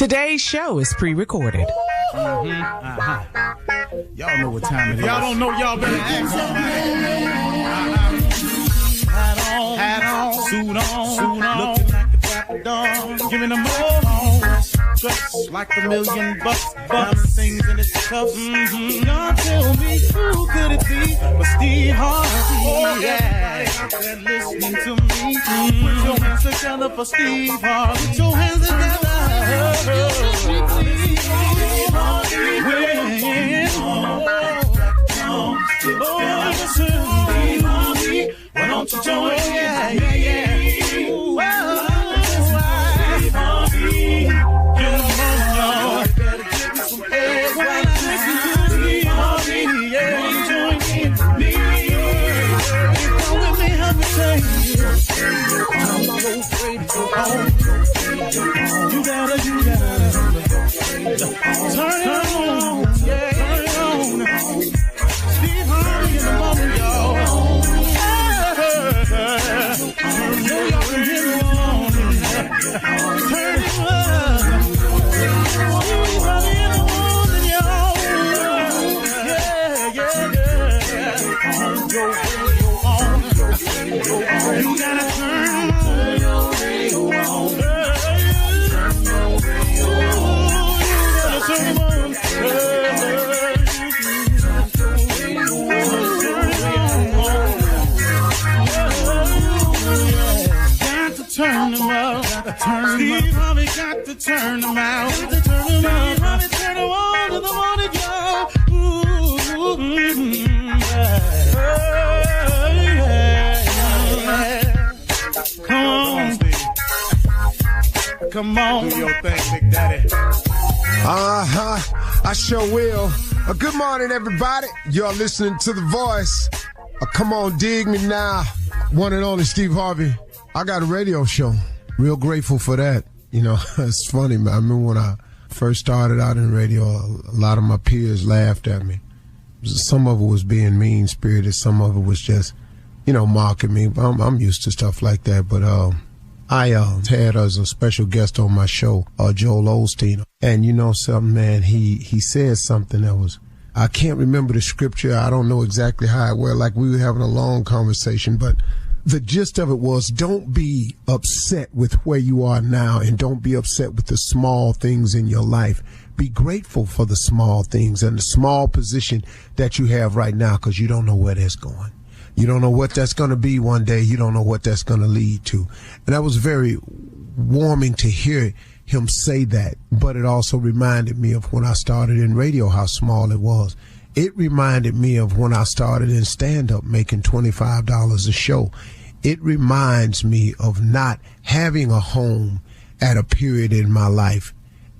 Today's show is pre-recorded. Y'all know what time it is. Y'all don't know, y'all better act somebody. Hat on, suit on, looking like the Dapper Dawn, giving them all dressed like $1 million bucks, things in its cuffs. Y'all tell me who could it be but Steve Harvey? Oh yeah, everybody listening to me. Put your hands together for Steve Harvey. Put your hands together. Steve Harvey. Why don't you join? Yeah. You gotta turn it on, yeah, turn it on. Steve Harvey in the moment, y'all. I know y'all can hear me on. Turn it up. Steve Harvey in the morning, y'all. Yeah. You gotta turn your radio on. Turn them up, Steve Harvey got to turn them out. Steve Harvey turn them on to the morning, y'all. Come on, do your thing, Big Daddy. I sure will. Good morning, everybody. You're listening to The Voice. Come on, dig me now. One and only Steve Harvey. I got a radio show. Real grateful for that. You know, it's funny, man. I remember when I first started out in radio, a lot of my peers laughed at me. Some of it was being mean-spirited. Some of it was just, mocking me. I'm used to stuff like that. But I had as a special guest on my show, Joel Osteen. And you know something, man, he said something that was, I can't remember the scripture. I don't know exactly how it went. Like we were having a long conversation, but the gist of it was, don't be upset with where you are now, and don't be upset with the small things in your life. Be grateful for the small things and the small position that you have right now, because you don't know where that's going. You don't know what that's going to be one day. You don't know what that's going to lead to. And that was very warming to hear him say that. But it also reminded me of when I started in radio, how small it was. It reminded me of when I started in stand-up making $25 a show. It reminds me of not having a home at a period in my life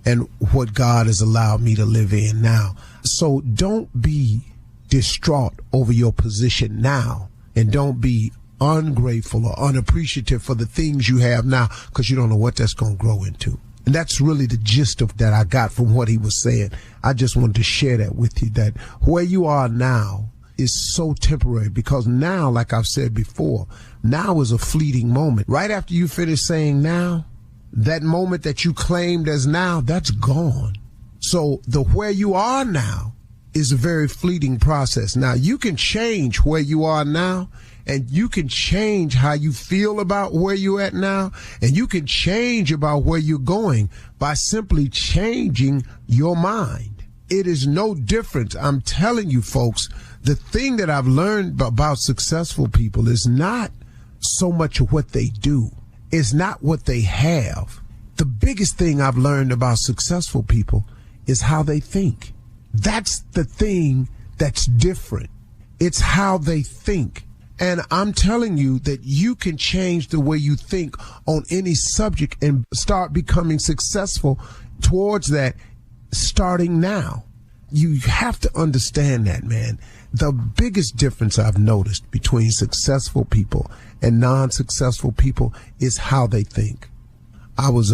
and what God has allowed me to live in now. So don't be distraught over your position now, and don't be ungrateful or unappreciative for the things you have now, because you don't know what that's going to grow into. And that's really the gist of that I got from what he was saying. I just wanted to share that with you, that where you are now is so temporary, because now, like I've said before, now is a fleeting moment. Right after you finish saying now, that moment that you claimed as now, that's gone. So the where you are now is a very fleeting process. Now, you can change where you are now, and you can change how you feel about where you're at now, and you can change about where you're going by simply changing your mind. It is no different. I'm telling you, folks, the thing that I've learned about successful people is not so much of what they do. It's not what they have. The biggest thing I've learned about successful people is how they think. That's the thing that's different. It's how they think. And I'm telling you that you can change the way you think on any subject and start becoming successful towards that starting now. You have to understand that, man. The biggest difference I've noticed between successful people and non-successful people is how they think. I was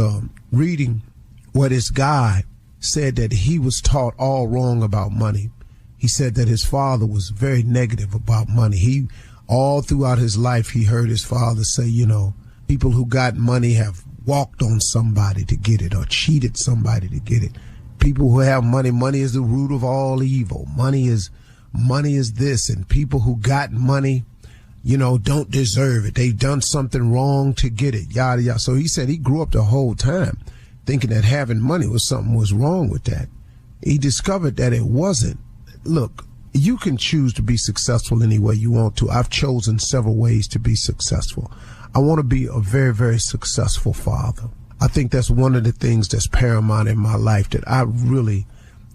reading where this guy said that he was taught all wrong about money. He said that his father was very negative about money. All throughout his life, he heard his father say, people who got money have walked on somebody to get it or cheated somebody to get it. People who have money, money is the root of all evil. Money is this, and people who got money, don't deserve it. They've done something wrong to get it, yada, yada. So he said he grew up the whole time thinking that having money was wrong with that. He discovered that it wasn't. Look, you can choose to be successful any way you want to. I've chosen several ways to be successful. I want to be a very, very successful father. I think that's one of the things that's paramount in my life, that I really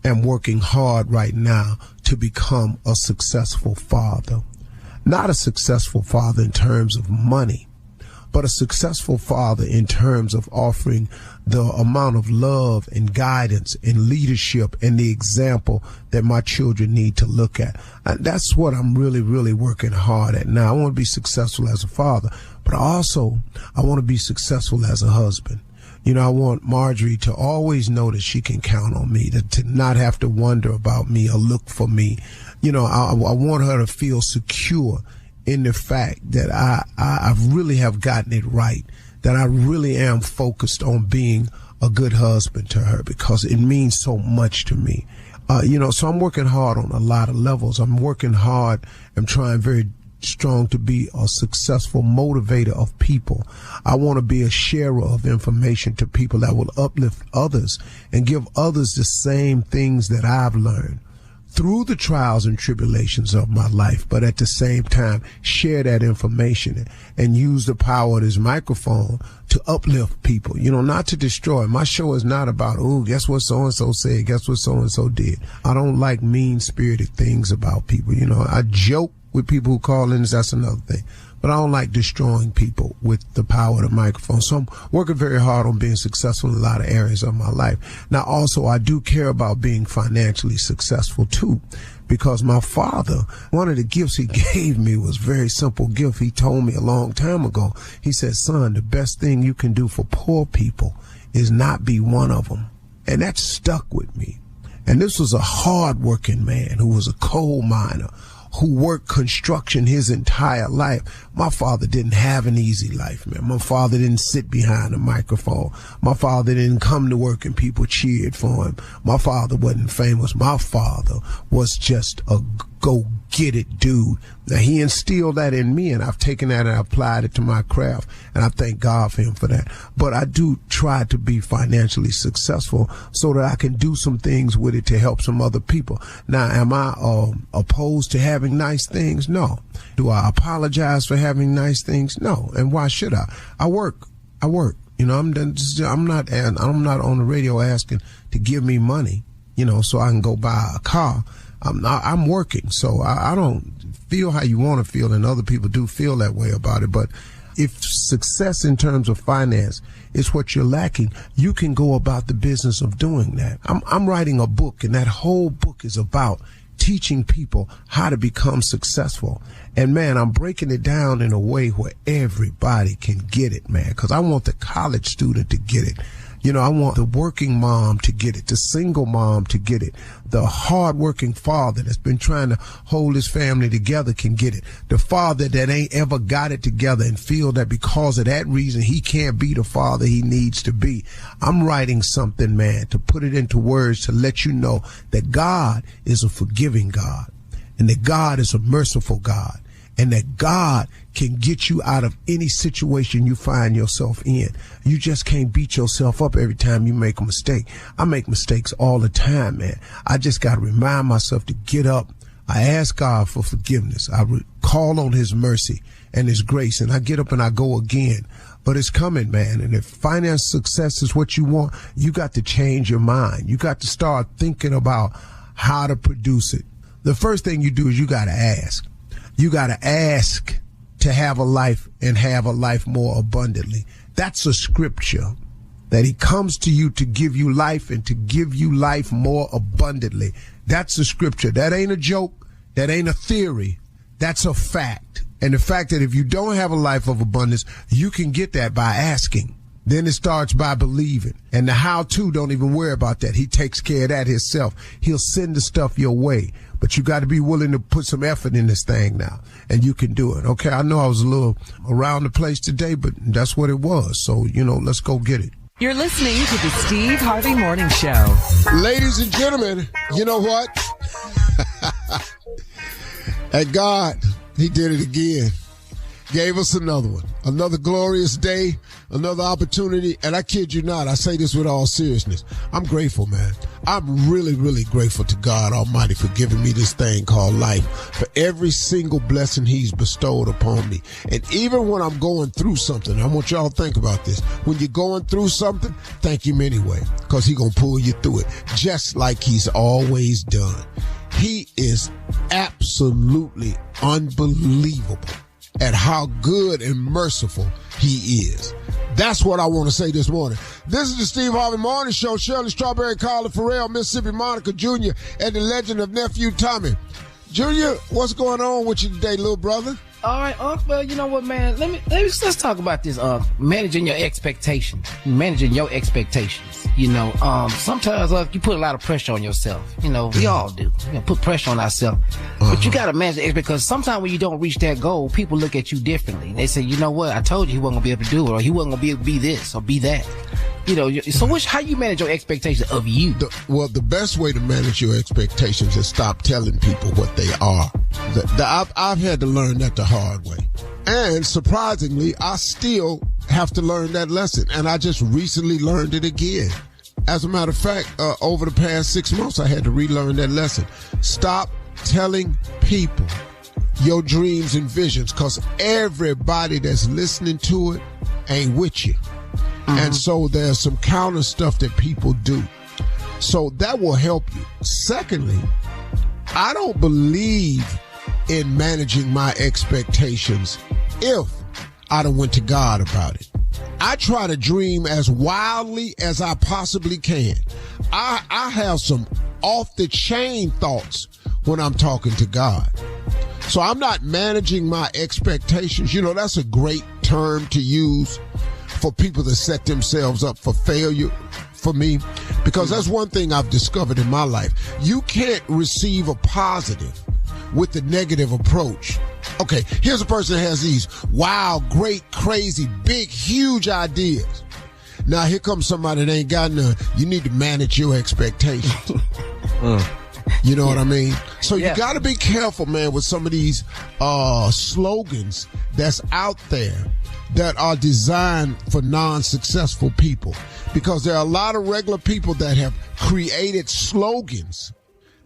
am working hard right now to become a successful father. Not a successful father in terms of money, but a successful father in terms of offering the amount of love and guidance and leadership and the example that my children need to look at. And that's what I'm really, really working hard at now. I want to be successful as a father, but also I want to be successful as a husband. I want Marjorie to always know that she can count on me, to not have to wonder about me or look for me. I want her to feel secure in the fact that I really have gotten it right, that I really am focused on being a good husband to her, because it means so much to me. So I'm working hard on a lot of levels. I'm working hard. I'm trying very strong to be a successful motivator of people. I want to be a sharer of information to people that will uplift others and give others the same things that I've learned through the trials and tribulations of my life, but at the same time share that information and use the power of this microphone to uplift people, not to destroy. My show is not about, guess what so-and-so said, guess what so-and-so did. I don't like mean-spirited things about people. I joke with people who call in, that's another thing. But I don't like destroying people with the power of the microphone. So I'm working very hard on being successful in a lot of areas of my life. Now, also, I do care about being financially successful, too, because my father, one of the gifts he gave me was a very simple gift. He told me a long time ago, he said, son, the best thing you can do for poor people is not be one of them. And that stuck with me. And this was a hard-working man who was a coal miner, who worked construction his entire life. My father didn't have an easy life, man. My father didn't sit behind a microphone. My father didn't come to work and people cheered for him. My father wasn't famous. My father was just a go-get-it dude. Now, he instilled that in me, and I've taken that and applied it to my craft, and I thank God for him for that. But I do try to be financially successful so that I can do some things with it to help some other people. Now, am I opposed to having nice things? No. Do I apologize for having nice things? No. And why should I? I work. I'm not on the radio asking to give me money, so I can go buy a car. I'm working, so I don't feel how you want to feel, and other people do feel that way about it. But if success in terms of finance is what you're lacking, you can go about the business of doing that. I'm writing a book, and that whole book is about teaching people how to become successful. And man, I'm breaking it down in a way where everybody can get it, man, because I want the college student to get it. I want the working mom to get it, the single mom to get it, the hardworking father that's been trying to hold his family together can get it, the father that ain't ever got it together and feel that because of that reason he can't be the father he needs to be. I'm writing something, man, to put it into words to let you know that God is a forgiving God, and that God is a merciful God, and that God can get you out of any situation you find yourself in. You just can't beat yourself up every time you make a mistake. I make mistakes all the time, man. I just got to remind myself to get up. I ask God for forgiveness. I call on his mercy and his grace, and I get up and I go again. But it's coming, man. And if finance success is what you want, you got to change your mind. You got to start thinking about how to produce it. The first thing you do is you got to ask. You got to ask to have a life and have a life more abundantly. That's a scripture, that he comes to you to give you life and to give you life more abundantly. That's a scripture. That ain't a joke. That ain't a theory. That's a fact. And the fact that if you don't have a life of abundance, you can get that by asking. Then it starts by believing. And the how-to, don't even worry about that. He takes care of that himself. He'll send the stuff your way. But you got to be willing to put some effort in this thing now, and you can do it. Okay, I know I was a little around the place today, but that's what it was. So, let's go get it. You're listening to the Steve Harvey Morning Show. Ladies and gentlemen, you know what? And God, he did it again. Gave us another one. Another glorious day, another opportunity. And I kid you not, I say this with all seriousness. I'm grateful, man. I'm really, really grateful to God Almighty for giving me this thing called life, for every single blessing he's bestowed upon me. And even when I'm going through something, I want y'all to think about this. When you're going through something, thank him anyway, because he's going to pull you through it, just like he's always done. He is absolutely unbelievable at how good and merciful he is. That's what I want to say this morning. This is the Steve Harvey Morning Show. Shirley Strawberry, Carla Farrell, Mississippi Monica Jr., and the legend of Nephew Tommy. Junior, what's going on with you today, little brother? All right, well, you know what, man? Let's talk about this. Managing your expectations. Sometimes you put a lot of pressure on yourself. We all do. Put pressure on ourselves. But you got to manage it, because sometimes when you don't reach that goal, people look at you differently. They say, you know what? I told you he wasn't gonna be able to do it, or he wasn't gonna be able to be this or be that. So how you manage your expectations of you? The best way to manage your expectations is stop telling people what they are. I've had to learn that the hard way. And surprisingly, I still have to learn that lesson. And I just recently learned it again. As a matter of fact, over the past 6 months, I had to relearn that lesson. Stop telling people your dreams and visions, because everybody that's listening to it ain't with you. And so there's some counter stuff that people do. So that will help you. Secondly, I don't believe in managing my expectations if I done went to God about it. I try to dream as wildly as I possibly can. I have some off-the-chain thoughts when I'm talking to God. So I'm not managing my expectations. That's a great term to use for people to set themselves up for failure for me, because that's one thing I've discovered in my life. You can't receive a positive with the negative approach. Okay, here's a person that has these wild, great, crazy, big, huge ideas. Now here comes somebody that ain't got none. You need to manage your expectations. You know what I mean? So you got to be careful, man, with some of these slogans that's out there that are designed for non-successful people, because there are a lot of regular people that have created slogans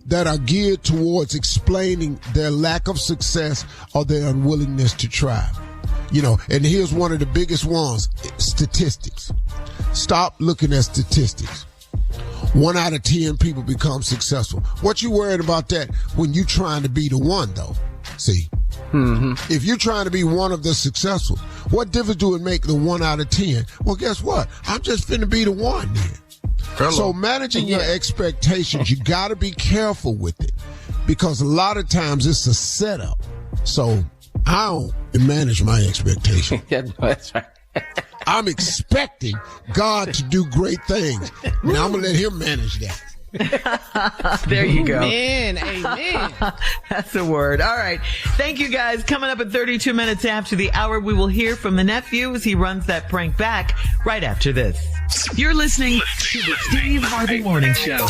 that are geared towards explaining their lack of success or their unwillingness to try. And here's one of the biggest ones: statistics. Stop looking at statistics. 1 out of 10 people become successful. What you worried about that when you trying to be the one, though? See, if you're trying to be one of the successful, what difference do it make the 1 out of 10? Well, guess what? I'm just finna be the one then. Hello. So managing your expectations, you got to be careful with it, because a lot of times it's a setup. So I don't manage my expectations. That's right. I'm expecting God to do great things. Now I'm going to let him manage that. There you go. Amen. That's a word. All right. Thank you, guys. Coming up at 32 minutes after the hour, we will hear from the nephew as he runs that prank back right after this. You're listening to the Steve Harvey Morning Show.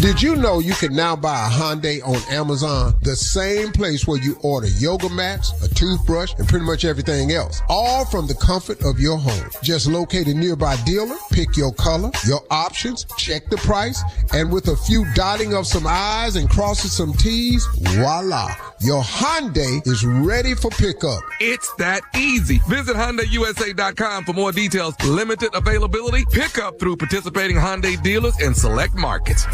Did you know you can now buy a Hyundai on Amazon, the same place where you order yoga mats, a toothbrush, and pretty much everything else, all from the comfort of your home? Just locate a nearby dealer, pick your color, your options, check the price, and with a few dotting of some I's and crossing some T's, voila, your Hyundai is ready for pickup. It's that easy. Visit HyundaiUSA.com for more details. Limited availability, pickup through participating Hyundai dealers in select markets.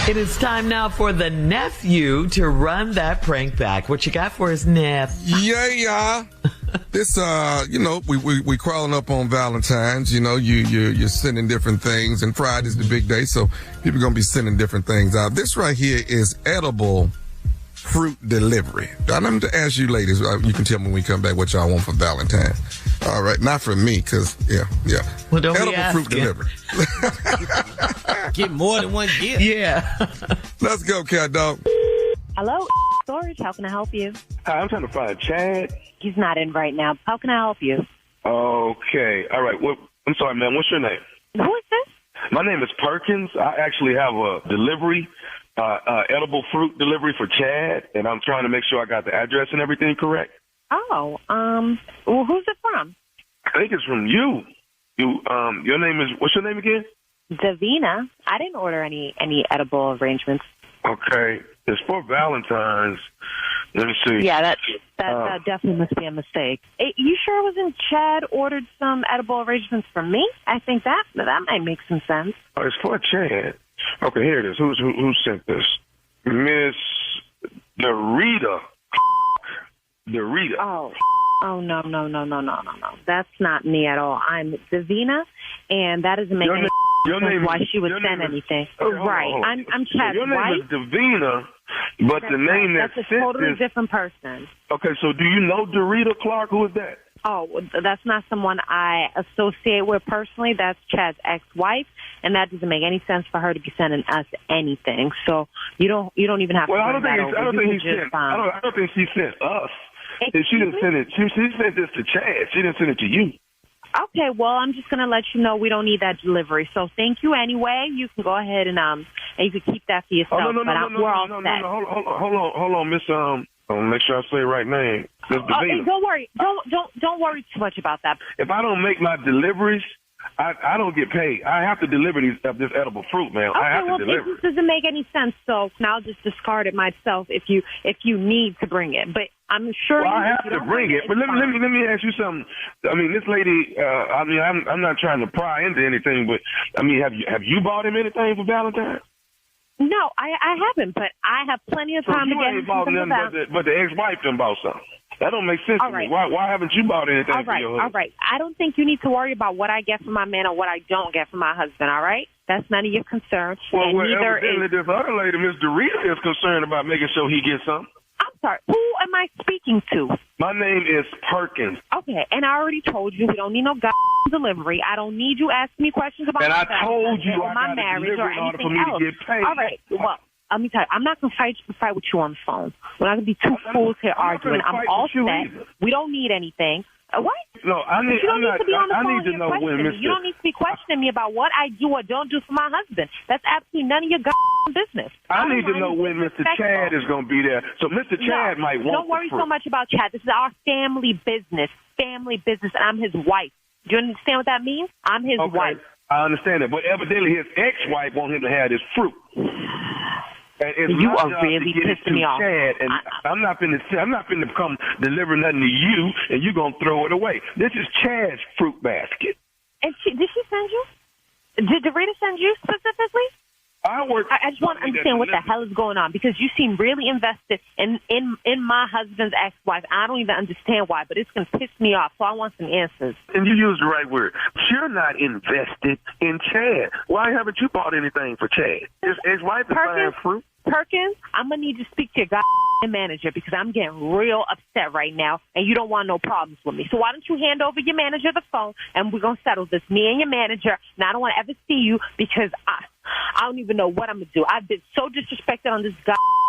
It is time now for the nephew to run that prank back. What you got for us, Neff? Yeah. This, we crawling up on Valentine's. You're sending different things, and Friday's the big day, so people are gonna be sending different things out. This right here is edible fruit delivery. I'm going to ask you ladies, you can tell me when we come back what y'all want for Valentine's. All right, not for me, because, yeah. Well, don't edible be asking. fruit delivery. Get more than one gift. Yeah. Let's go, cat dog. Hello, storage. How can I help you? Hi, I'm trying to find Chad. He's not in right now. How can I help you? Okay. All right. Well, I'm sorry, man. What's your name? Who is this? My name is Perkins. I actually have a delivery, edible fruit delivery for Chad, and I'm trying to make sure I got the address and everything correct. Oh, well, who's it from? I think it's from you. Your name is, what's your name again? Davina. I didn't order any edible arrangements. Okay. It's for Valentine's. Let me see. Yeah, that definitely must be a mistake. You sure it wasn't Chad ordered some edible arrangements for me? I think that might make some sense. Oh, it's for Chad. Okay, here it is. Who sent this? Miss Dorita. Dorita. Oh, no. That's not me at all. I'm Davina, and that doesn't make any sense why she would send anything. Right. I'm Chad's your name wife. is Davina, but the name that's that a sent totally this. different person. Okay, so do you know Dorita Clark? Who is that? Oh, that's not someone I associate with personally. That's Chad's ex-wife, and that doesn't make any sense for her to be sending us anything. So you don't even have to. I don't think she sent us. She didn't send it. She sent this to Chad. She didn't send it to you. Okay, well, I'm just going to let you know we don't need that delivery. So thank you anyway. You can go ahead and you can keep that for yourself. We're all set. Hold on, Miss. I'll make sure I say the right name. Don't worry. Don't worry too much about that. If I don't make my deliveries, I don't get paid. I have to deliver this edible fruit, man. Okay, I have to deliver. This doesn't make any sense. So I'll just discard it myself if you need to bring it. But I'm sure I have to bring it. But let me ask you something. I mean, this lady. I'm not trying to pry into anything, but I mean, have you bought him anything for Valentine's? No, I haven't, but I have plenty of time to get him something for that. But the ex-wife done bought something. That don't make sense to me. Why haven't you bought anything for your husband? All right. I don't think you need to worry about what I get from my man or what I don't get from my husband, all right? That's none of your concern. Well, neither evidently this other lady, Miss Dorita, is concerned about making sure he gets something. I'm sorry. Who am I speaking to? My name is Perkins. Okay, and I already told you we don't need no delivery. I don't need you asking me questions about I told you my marriage or anything else. To get paid. All right, well, let me tell you, I'm not going to fight with you on the phone. We're not going to be two fools here arguing. I'm all set. Either. We don't need anything. What? No, you don't need to know when, Mr. You don't need to be questioning me about what I do or don't do for my husband. That's absolutely none of your business. I need to know when Mr. Chad is going to be there. So Mr. Chad might want. Don't worry so much about Chad. This is our family business, and I'm his wife. Do you understand what that means? I'm his wife. I understand that, but evidently his ex-wife wants him to have this fruit. You are really pissing me off. Chad, and I'm not finna come deliver nothing to you, and you're gonna throw it away. This is Chad's fruit basket. And did she send you? Did Dorita send you specifically? I just want to understand what the hell is going on, because you seem really invested in my husband's ex-wife. I don't even understand why, but it's going to piss me off, so I want some answers. And you used the right word. You're not invested in Chad. Why haven't you bought anything for Chad? His ex-wife is buying fruit. Perkins, I'm going to need you to speak to your manager, because I'm getting real upset right now, and you don't want no problems with me. So why don't you hand over your manager the phone, and we're going to settle this, me and your manager, and I don't want to ever see you, because I don't even know what I'm going to do. I've been so disrespected on this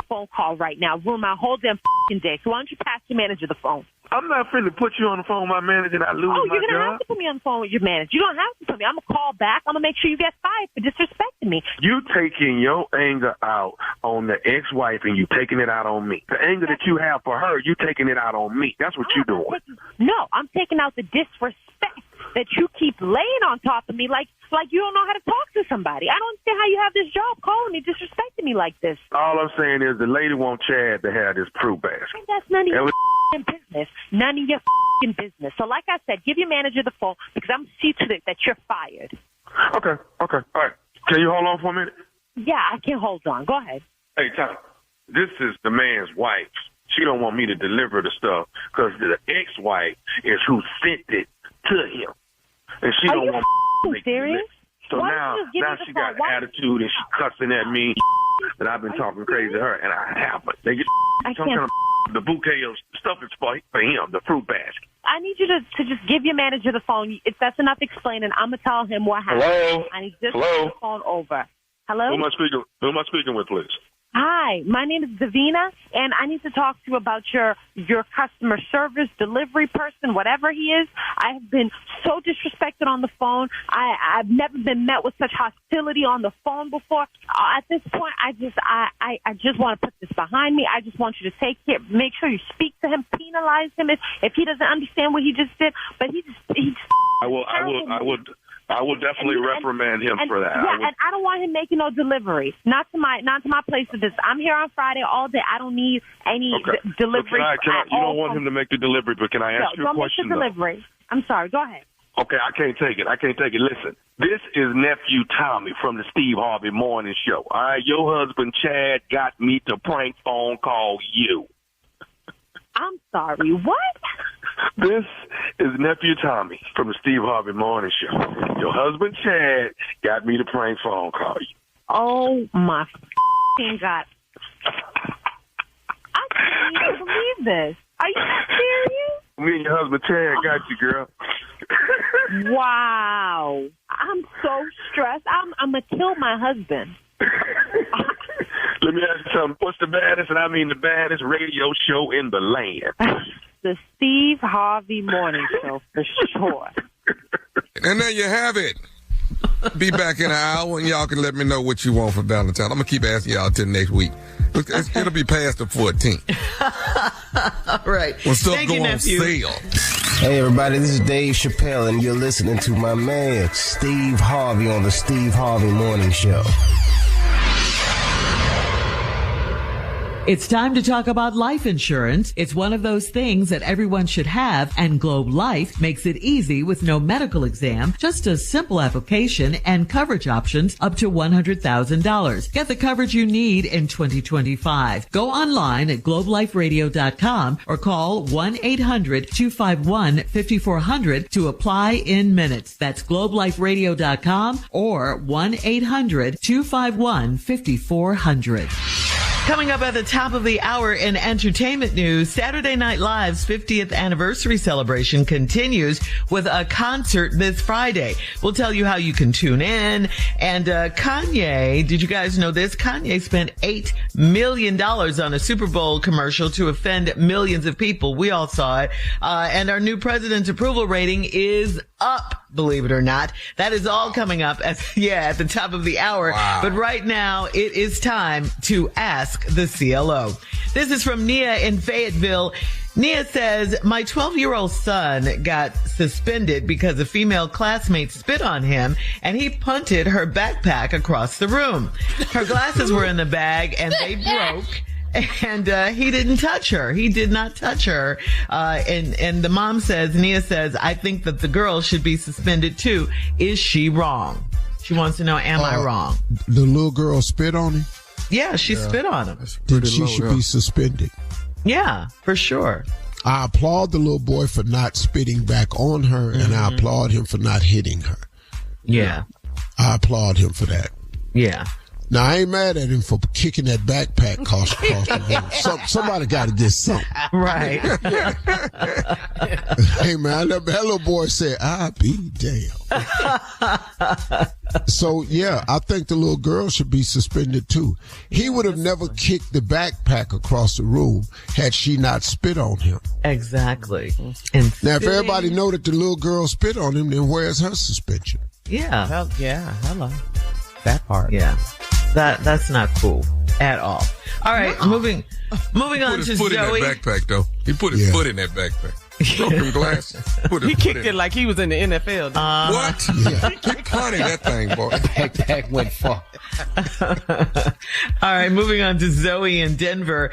phone call right now. Ruined my whole damn day. So why don't you pass your manager the phone? I'm not finna put you on the phone with my manager and I lose my job. You're going to have to put me on the phone with your manager. You don't have to put me. I'm going to call back. I'm going to make sure you get fired for disrespecting me. You taking your anger out on the ex-wife and you taking it out on me. The anger that you have for her, you taking it out on me. That's what you're doing. No, I'm taking out the disrespect that you keep laying on top of me like you don't know how to talk to somebody. I don't understand how you have this job calling me, disrespecting me like this. All I'm saying is the lady wants Chad to have this fruit basket. And that's none of your business. None of your business. So like I said, give your manager the phone, because I'm see to it that you're fired. Okay. All right. Can you hold on for a minute? Yeah, I can hold on. Go ahead. Hey, Tom, this is the man's wife. She don't want me to deliver the stuff because the ex-wife is who sent it to him. And she don't want me to make serious? So now she got an attitude and she cussing at me, and I've been talking crazy to her, and I haven't. They get the bouquet of stuff is for him, the fruit basket. I need you to just give your manager the phone. If that's enough explaining, I'm going to tell him what happened. Hello? I need just to put the phone over. Hello? Who am I speaking with, please? Hi, my name is Davina, and I need to talk to you about your customer service delivery person, whatever he is. I have been so disrespected on the phone. I've never been met with such hostility on the phone before. At this point, I just want to put this behind me. I just want you to make sure you speak to him, penalize him if he doesn't understand what he just did. But I will definitely reprimand him for that. Yeah, and I don't want him making no delivery. Not to my place of business. I'm here on Friday all day. I don't need any delivery. So you don't want him to make the delivery, but can I ask you a question? Don't make the delivery. I'm sorry. Go ahead. Okay, I can't take it. Listen, this is Nephew Tommy from the Steve Harvey Morning Show. All right, your husband Chad got me to prank phone call you. I'm sorry. What? This is Nephew Tommy from the Steve Harvey Morning Show. Your husband Chad got me to prank phone call you. Oh my f***ing God! I can't even believe this. Are you serious? Me and your husband Chad got you, girl. Wow! I'm so stressed. I'm gonna kill my husband. Let me ask you something. What's the baddest, and I mean the baddest radio show in the land? The Steve Harvey Morning Show, for sure. And there you have it. Be back in an hour, and y'all can let me know what you want for Valentine's. I'm going to keep asking y'all till next week. It'll be past the 14th. All right. When stuff go on sale. Hey, everybody, this is Dave Chappelle, and you're listening to my man, Steve Harvey, on the Steve Harvey Morning Show. It's time to talk about life insurance. It's one of those things that everyone should have, and Globe Life makes it easy with no medical exam, just a simple application and coverage options up to $100,000. Get the coverage you need in 2025. Go online at globeliferadio.com or call 1-800-251-5400 to apply in minutes. That's globeliferadio.com or 1-800-251-5400. Coming up at the top of the hour in entertainment news, Saturday Night Live's 50th anniversary celebration continues with a concert this Friday. We'll tell you how you can tune in. And Kanye, did you guys know this? Kanye spent $8 million on a Super Bowl commercial to offend millions of people. We all saw it. And our new president's approval rating is up, believe it or not. That is all coming up at the top of the hour. Wow. But right now, it is time to ask the CLO. This is from Nia in Fayetteville. Nia says, my 12-year-old son got suspended because a female classmate spit on him and he punted her backpack across the room. Her glasses were in the bag and they broke. And he didn't touch her. He did not touch her. And the mom says, Nia says, I think that the girl should be suspended too. Is she wrong? She wants to know, am I wrong? The little girl spit on him? Yeah, she spit on him. Then she should be suspended. Yeah, for sure. I applaud the little boy for not spitting back on her, and I applaud him for not hitting her. Yeah. I applaud him for that. Yeah. Now, I ain't mad at him for kicking that backpack across the room. Somebody got to get something. Right. Hey, man, that little boy said, I'll be damn. So, yeah, I think the little girl should be suspended, too. He would have never kicked the backpack across the room had she not spit on him. Exactly. Now, if everybody know that the little girl spit on him, then where's her suspension? Yeah. Hello. That part. Yeah. That's not cool at all. All right, moving on to Zoe. He put his foot in that backpack, though. He put his foot in that backpack. Broken glass. He kicked it like he was in the NFL. What? Yeah. He punted that thing, boy. Backpack went far. All right, moving on to Zoe in Denver.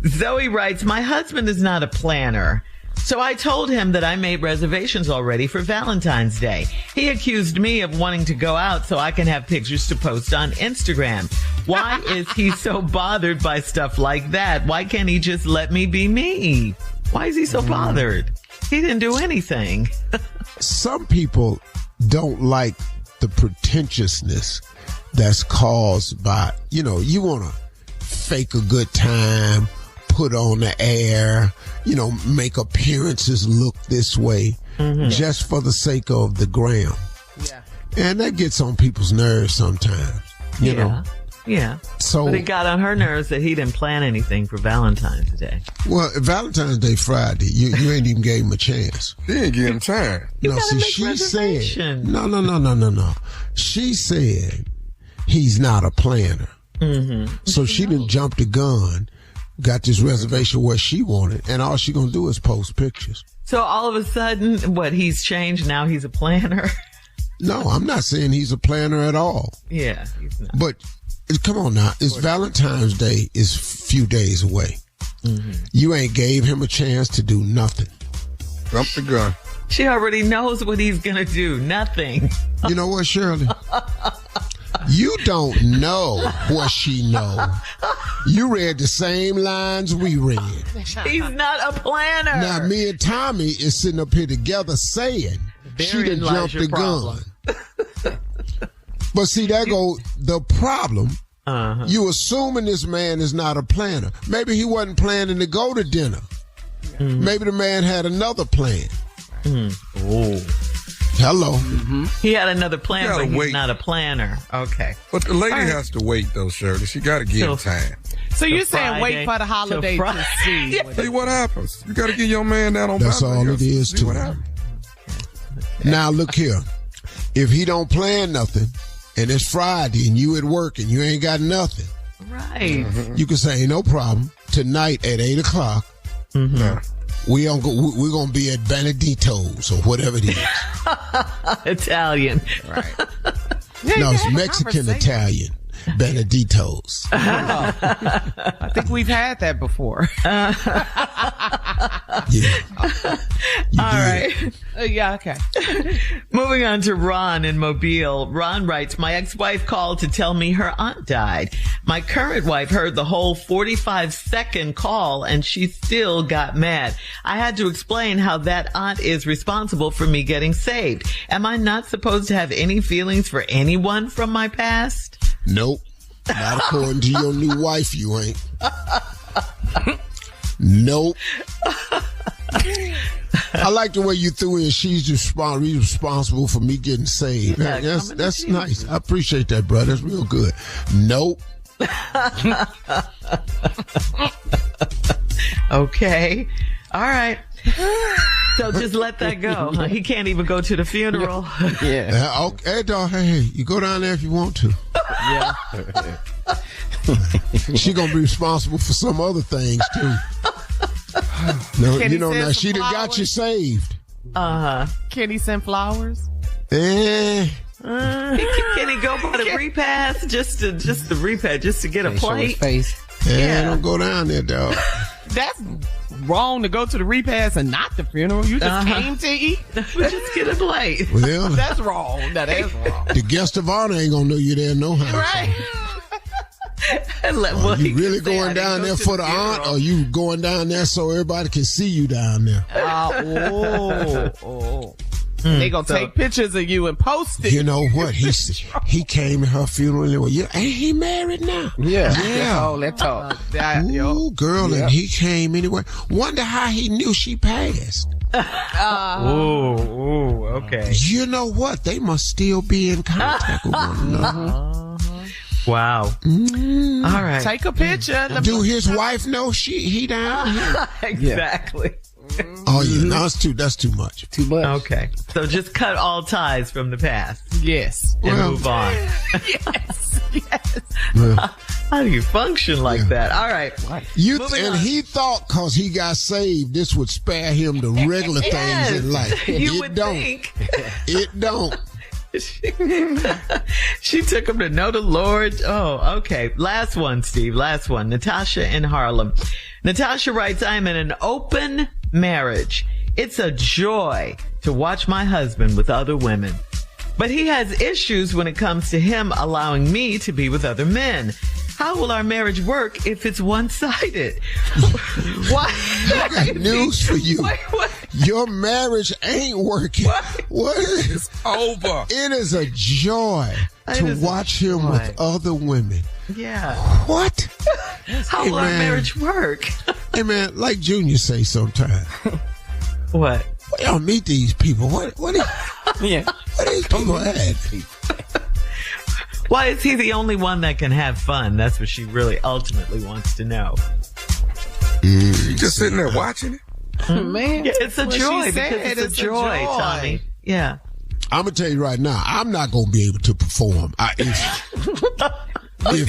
Zoe writes, my husband is not a planner. So I told him that I made reservations already for Valentine's Day. He accused me of wanting to go out so I can have pictures to post on Instagram. Why is he so bothered by stuff like that? Why can't he just let me be me? Why is he so bothered? He didn't do anything. Some people don't like the pretentiousness that's caused by, you want to fake a good time, put on the air, make appearances look this way just for the sake of the gram. Yeah. And that gets on people's nerves sometimes, you know. Yeah. So, but it got on her nerves that he didn't plan anything for Valentine's Day. Well, Valentine's Day Friday, you ain't even gave him a chance. She ain't give him time. You No, gotta make she reservations. said, no. She said he's not a planner. Mm-hmm. So she done jumped the gun, got this reservation where she wanted, and all she gonna do is post pictures. So all of a sudden, he's changed, now he's a planner? No, I'm not saying he's a planner at all. Yeah, he's not. But come on now, it's Valentine's Day is few days away. Mm-hmm. You ain't gave him a chance to do nothing. Jump the gun. She already knows what he's gonna do. Nothing. You know what, Shirley? You don't know what she know. You read the same lines we read. He's not a planner. Now, me and Tommy is sitting up here together saying she done jumped the gun. But see, there go the problem. Uh-huh. You assuming this man is not a planner. Maybe he wasn't planning to go to dinner. Mm-hmm. Maybe the man had another plan. Mm-hmm. Oh. Hello. Mm-hmm. He had another plan, but he's not a planner. Okay. But the lady has to wait, though, Shirley. She got to give him time. So you're saying wait for the holiday to see. See what happens. You got to get your man down on That's all it is, too. Now, look here. If he don't plan nothing, and it's Friday, and you at work, and you ain't got nothing. Right. Mm-hmm. You can say, no problem. Tonight at 8 o'clock, we're going to be at Benedito's or whatever it is. Italian. Right. No, it's Mexican Italian. Benedito's. I think we've had that before. Yeah. All right. Yeah, okay. Moving on to Ron in Mobile. Ron writes, my ex-wife called to tell me her aunt died. My current wife heard the whole 45-second call and she still got mad. I had to explain how that aunt is responsible for me getting saved. Am I not supposed to have any feelings for anyone from my past? Nope. Not according to your new wife, you ain't. Nope. I like the way you threw in she's responsible for me getting saved. That's nice. I appreciate that, brother. That's real good. Nope. Okay. All right. So just let that go. He can't even go to the funeral. Yeah. Okay, dog. Hey, you go down there if you want to. Yeah. She gonna be responsible for some other things too. No, now she done got you saved. Can he send flowers? Can he go by the repass just the repass just to get a plate? Yeah, don't go down there, dog. That's wrong to go to the repast and not the funeral. You just came to eat. Just get a plate. Well, that's wrong. That is wrong. The guest of honor ain't gonna know you there no how. Right. Are you really going down there for the aunt, or you going down there so everybody can see you down there? They gonna take pictures of you and post it. You know what? He came to her funeral and went, ain't he married now? Yeah. All that talk. Ooh, girl, and he came anyway. Wonder how he knew she passed. Okay. You know what? They must still be in contact with one another. Wow. All right. Take a picture. Do his wife know he down here? Exactly. Oh yeah, no, that's too much. Too much. Okay. So just cut all ties from the past. Yes. And move on. Yes. Well, how do you function like that? All right. He thought because he got saved, this would spare him the regular things in life. It don't. It don't. She took him to know the Lord. Oh, okay. Last one, Steve. Last one. Natasha in Harlem. Natasha writes, I am in an open marriage. It's a joy to watch my husband with other women. But he has issues when it comes to him allowing me to be with other men. How will our marriage work if it's one-sided? Why? I got news for you. What? Your marriage ain't working. What? It's over. It is a joy to watch him with other women. Yeah. What? How will our marriage work? Hey, man, like Junior say sometimes. What? Well, y'all meet these people. What are these people at? Why is he the only one that can have fun? That's what she really ultimately wants to know. You just sitting there watching it? Man, yeah, it's a joy because it's a joy, Tommy. Yeah. I'm going to tell you right now, I'm not going to be able to perform. If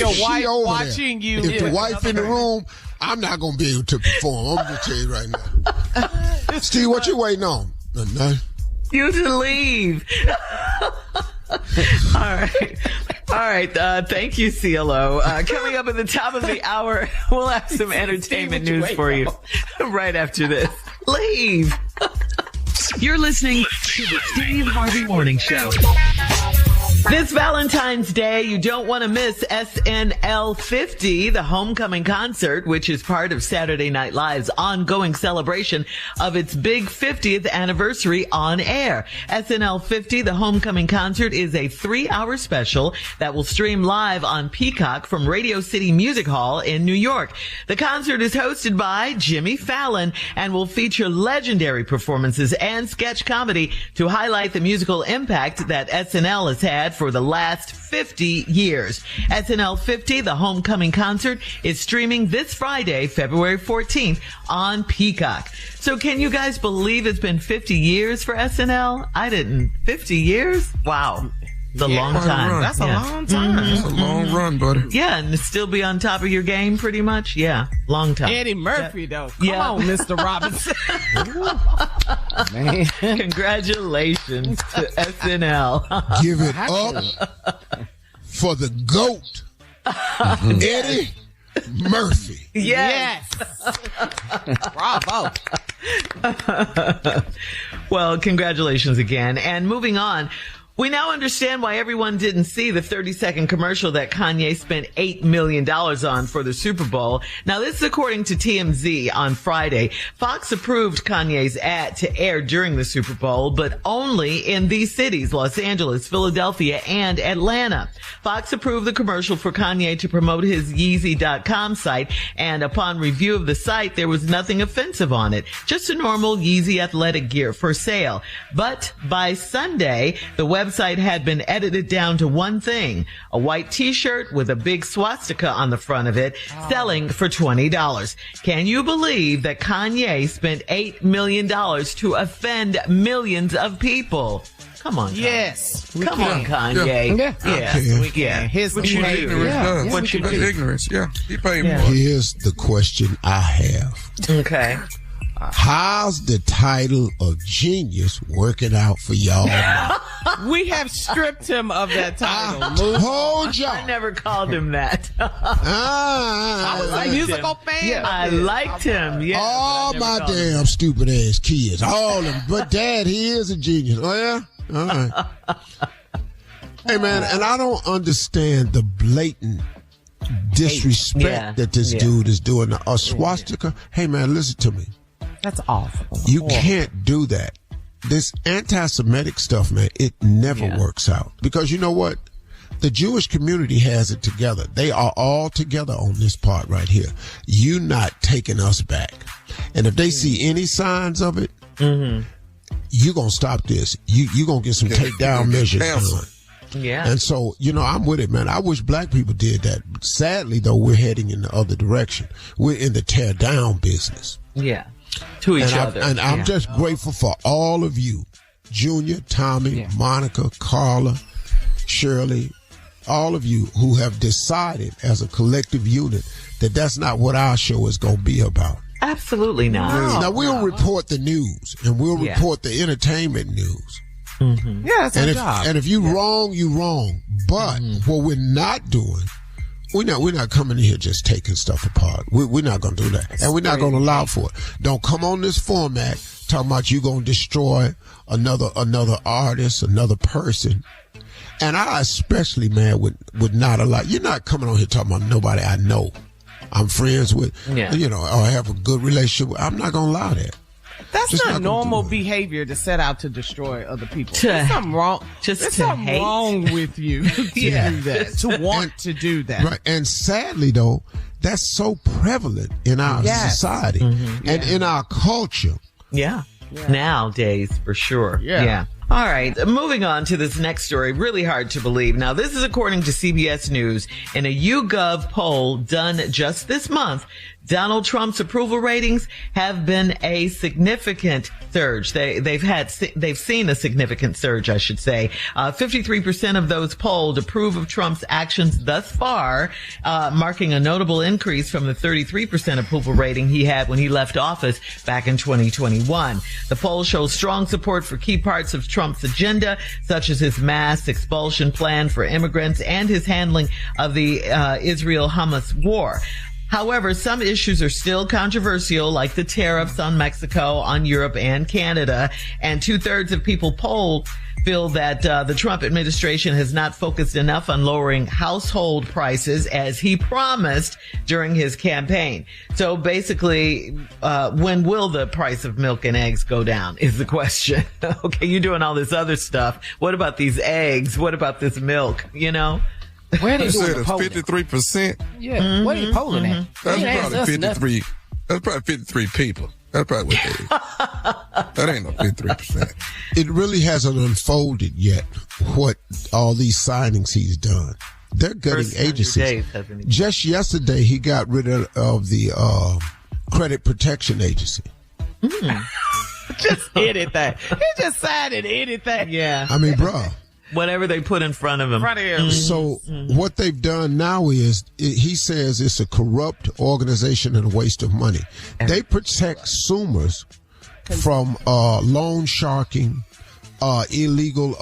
your she wife over watching there, you, if the wife in the room, I'm not going to be able to perform. I'm going to tell you right now. Steve, what you waiting on? Nothing. You to leave. All right. Thank you, CLO. Coming up at the top of the hour, we'll have some entertainment news for you right after this. Leave. You're listening to the Steve Harvey Morning Show. This Valentine's Day, you don't want to miss SNL 50, the homecoming concert, which is part of Saturday Night Live's ongoing celebration of its big 50th anniversary on air. SNL 50, the homecoming concert, is a 3-hour special that will stream live on Peacock from Radio City Music Hall in New York. The concert is hosted by Jimmy Fallon and will feature legendary performances and sketch comedy to highlight the musical impact that SNL has had for the last 50 years. SNL 50, the homecoming concert, is streaming this Friday, February 14th on Peacock. So can you guys believe it's been 50 years for SNL? I didn't. 50 years? Wow. It's a long time. That's a long time. It's a long run, buddy. Yeah, and to still be on top of your game pretty much. Yeah, long time. Eddie Murphy, though. Come on, Mr. Robinson. Man. Congratulations to SNL. Give it up for the GOAT, Eddie Murphy. Yes. Bravo. Well, congratulations again. And moving on, we now understand why everyone didn't see the 30-second commercial that Kanye spent $8 million on for the Super Bowl. Now, this is according to TMZ on Friday. Fox approved Kanye's ad to air during the Super Bowl, but only in these cities, Los Angeles, Philadelphia, and Atlanta. Fox approved the commercial for Kanye to promote his Yeezy.com site, and upon review of the site, there was nothing offensive on it. Just a normal Yeezy athletic gear for sale. But by Sunday, the website had been edited down to one thing, a white t-shirt with a big swastika on the front of it, selling for $20. Can you believe that Kanye spent $8 million to offend millions of people? Come on, Kanye. Yes. Come on, Kanye. Yeah. We can. His What you behavior. What you do? Ignorance. Yeah. He paid more. Here's the question I have. Okay. How's the title of genius working out for y'all? We have stripped him of that title. Hold y'all. I never called him that. I was a musical fan. Yeah, I liked him. Yeah. All my damn stupid ass kids. All of them. But Dad, he is a genius. Oh, yeah? All right. Hey, man, and I don't understand the blatant disrespect that this dude is doing. A swastika. Hey, man, listen to me. That's awful. You can't do that. This anti-Semitic stuff, man, it never works out. Because you know what? The Jewish community has it together. They are all together on this part right here. You not taking us back. And if they see any signs of it, you going to stop this. You going to get some takedown measures done. Yeah. And so, you know, I'm with it, man. I wish black people did that. Sadly, though, we're heading in the other direction. We're in the tear down business. Yeah. To each other. And I'm just grateful for all of you, Junior, Tommy, Monica, Carla, Shirley, all of you who have decided as a collective unit that that's not what our show is going to be about. Absolutely not. Now, we'll report the news and we'll report the entertainment news. Yeah, that's our job. And if you wrong, you wrong. But what we're not doing, we're not coming in here just taking stuff apart. We're not going to do that. And we're not going to allow for it. Don't come on this format talking about you going to destroy another artist, another person. And I especially, man, would not allow. You're not coming on here talking about nobody I know, I'm friends with, you know, or have a good relationship with. I'm not going to allow that. That's Just not normal behavior to set out to destroy other people. To- There's something wrong. just There's to something hate. wrong with you to do that. To want to do that. Right. And sadly, though, that's so prevalent in our society and in our culture. Yeah. Nowadays, for sure. Yeah. All right, moving on to this next story. Really hard to believe. Now, this is according to CBS News. In a YouGov poll done just this month, Donald Trump's approval ratings have been a significant surge. They've seen a significant surge, I should say. 53% of those polled approve of Trump's actions thus far, marking a notable increase from the 33% approval rating he had when he left office back in 2021. The poll shows strong support for key parts of Trump's agenda, such as his mass expulsion plan for immigrants and his handling of the Israel-Hamas war. However, some issues are still controversial, like the tariffs on Mexico, on Europe, and Canada. And 2/3 of people polled feel that the Trump administration has not focused enough on lowering household prices as he promised during his campaign. So basically, when will the price of milk and eggs go down is the question. Okay, you're doing all this other stuff. What about these eggs? What about this milk? You know? Where they doing the polling? 53%. Yeah, where they polling at? That's probably 53. That's probably 53 people. That's probably what they is. That ain't no 53%. It really hasn't unfolded yet what all these signings he's done. They're gutting agencies. Just yesterday, he got rid of the Credit Protection Agency. Just anything. He just signed anything. Yeah. I mean, bruh. Whatever they put in front of him. So what they've done now is, he says it's a corrupt organization and a waste of money. They protect consumers from loan sharking, illegal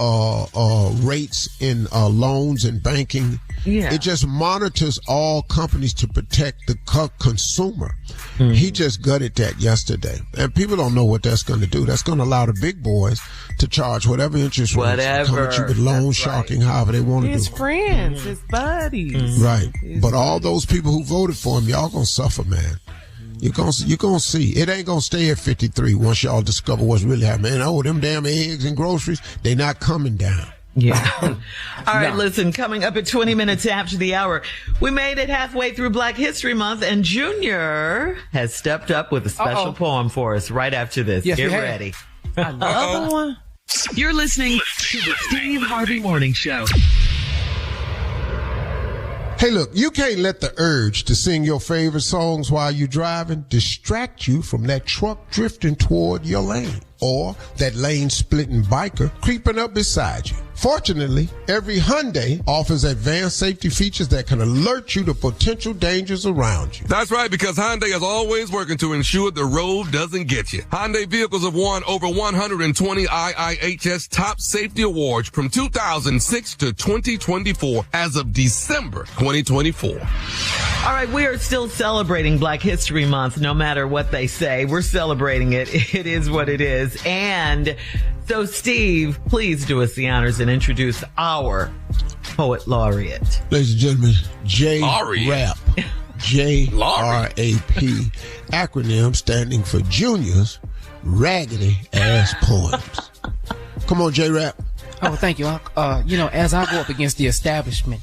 rates in loans and banking. Yeah. It just monitors all companies to protect the consumer. He just gutted that yesterday. And people don't know what that's going to do. That's going to allow the big boys to charge whatever interest rates come at you with loan sharking, however they want to do it. His friends, his buddies. Right. But all those people who voted for him, y'all going to suffer, man. You're going to see. It ain't going to stay at 53 once y'all discover what's really happening. And, oh, them damn eggs and groceries, they not coming down. Yeah. All right, listen, coming up at 20 minutes after the hour, we made it halfway through Black History Month, and Junior has stepped up with a special poem for us right after this. Yes, Get ready. Another one? You're listening to the Steve Harvey Morning Show. Hey, look, you can't let the urge to sing your favorite songs while you're driving distract you from that truck drifting toward your lane or that lane-splitting biker creeping up beside you. Fortunately, every Hyundai offers advanced safety features that can alert you to potential dangers around you. That's right, because Hyundai is always working to ensure the road doesn't get you. Hyundai vehicles have won over 120 IIHS top safety awards from 2006 to 2024 as of December 2024. All right, we are still celebrating Black History Month, no matter what they say. We're celebrating it. It is what it is. And so, Steve, please do us the honors and introduce our poet laureate. Ladies and gentlemen, J-Rap. J-R-A-P. Acronym standing for Junior's Raggedy Ass Poems. Come on, J-Rap. Oh, thank you. As I go up against the establishment,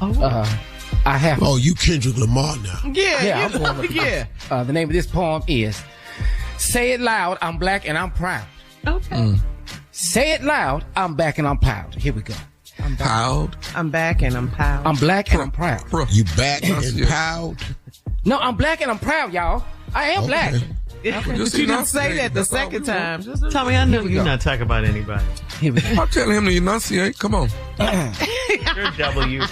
I have. Oh, you Kendrick Lamar now. Yeah, I'm going up against. The name of this poem is "Say It Loud, I'm Black and I'm Proud." Okay. Say it loud, I'm back and I'm proud. Here we go. I'm back. Proud? I'm back and I'm proud. I'm black and I'm proud. You back and proud? No, I'm black and I'm proud, y'all. I am black. But you didn't say that the second time. Tommy, I know you're not talking about anybody. Here we go. I'm telling him to enunciate. Come on. You're W.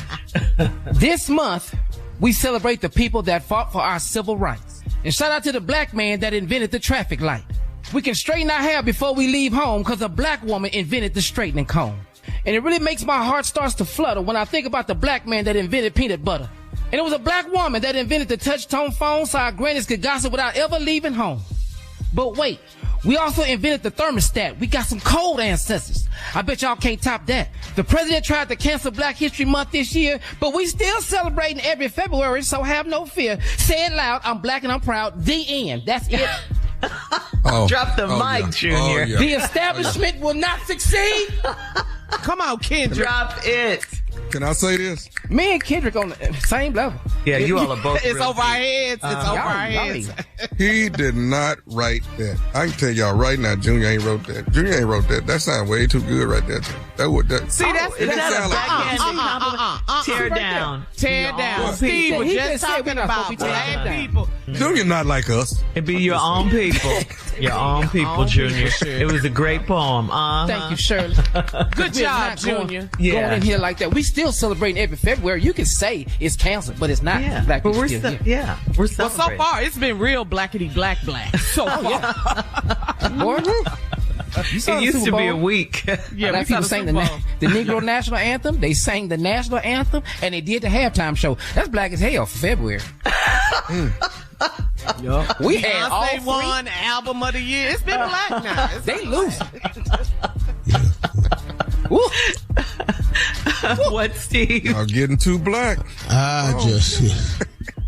This month, we celebrate the people that fought for our civil rights. And shout out to the black man that invented the traffic light. We can straighten our hair before we leave home because a black woman invented the straightening comb. And it really makes my heart starts to flutter when I think about the black man that invented peanut butter. And it was a black woman that invented the touch-tone phone so our grannies could gossip without ever leaving home. But wait, we also invented the thermostat. We got some cold ancestors. I bet y'all can't top that. The president tried to cancel Black History Month this year, but we still celebrating every February, so have no fear. Say it loud, I'm black and I'm proud. The end. That's it. Drop the mic, Junior. The establishment will not succeed. Come on, Kendrick. Drop it. Can I say this? Me and Kendrick on the same level. Yeah, you all are both. It's over our heads. It's over our heads. He did not write that. I can tell y'all right now, Junior ain't wrote that. Junior ain't wrote that. That sounds way too good right there. See, that's that backhanded compliment? Tear down. Tear down. Steve was just talking about black people. Junior not like us. It be your own people. Your own people, Junior. It was a great poem. Thank you, Shirley. Good job, Junior. Going in here like that. We still celebrating every February. You can say it's canceled, but it's not. Yeah, black but we're still here. yeah, we're Well, celebrating. so far, it's been real blackity black. So far. Boy, it used to be a week. Yeah, black people sang the Negro National Anthem. They sang the National Anthem, and they did the halftime show. That's black as hell for February. Yep. We had all Beyonce won album of the year. It's been black now. They lose. What, Steve? Y'all getting too black.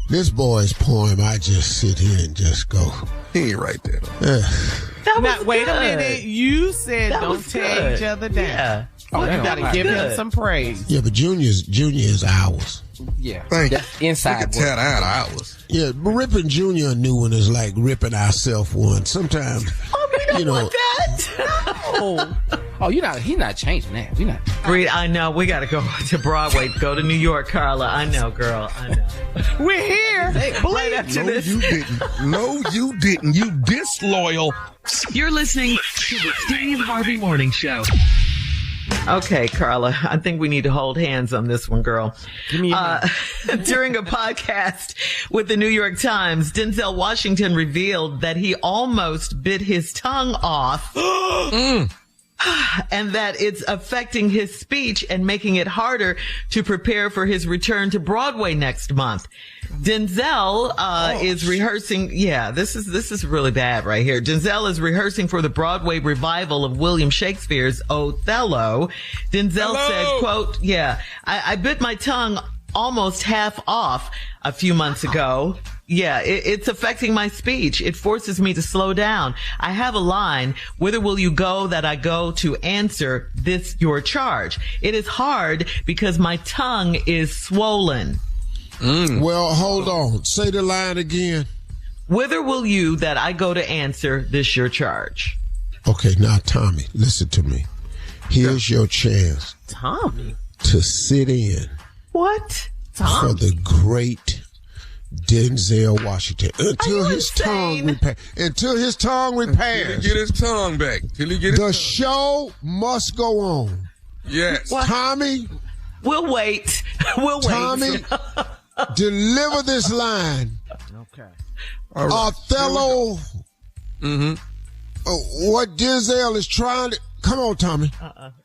This boy's poem, I just sit here and just go. He ain't right there. Now, wait a minute. You said That don't was tear good. each other down. Yeah. Oh, you gotta give him some praise. Yeah, but Junior is ours. Yeah. Thank you. That's inside We can tear that hours. Yeah, but ripping Junior a new one is like ripping ourselves one. Sometimes, We don't want that. Oh, he's not changing that. We not. Reed, I know. We got to go to Broadway. Go to New York, Carla. I know, girl. I know. We're here. Right after No, this. you didn't. No, you didn't. You disloyal. You're listening to the Steve Harvey Morning Show. Okay, Carla, I think we need to hold hands on this one, girl. During a podcast with the New York Times, Denzel Washington revealed that he almost bit his tongue off. And that it's affecting his speech and making it harder to prepare for his return to Broadway next month. Denzel is rehearsing. Yeah, this is really bad right here. Denzel is rehearsing for the Broadway revival of William Shakespeare's Othello. Denzel said, quote, I bit my tongue almost half off a few months ago. Yeah, it's affecting my speech. It forces me to slow down. I have a line, whither will you go that I go to answer this your charge? It is hard because my tongue is swollen. Well, hold on. Say the line again. Whither will you that I go to answer this your charge? Okay, now, Tommy, listen to me. Here's your chance. Tommy? To sit in. What? For the great Denzel Washington until his tongue repairs. Till he get his tongue back. The show must go on. Yes. What? Tommy. We'll wait. Tommy, deliver this line. Okay. All right. Othello. What Denzel is trying to. Come on, Tommy.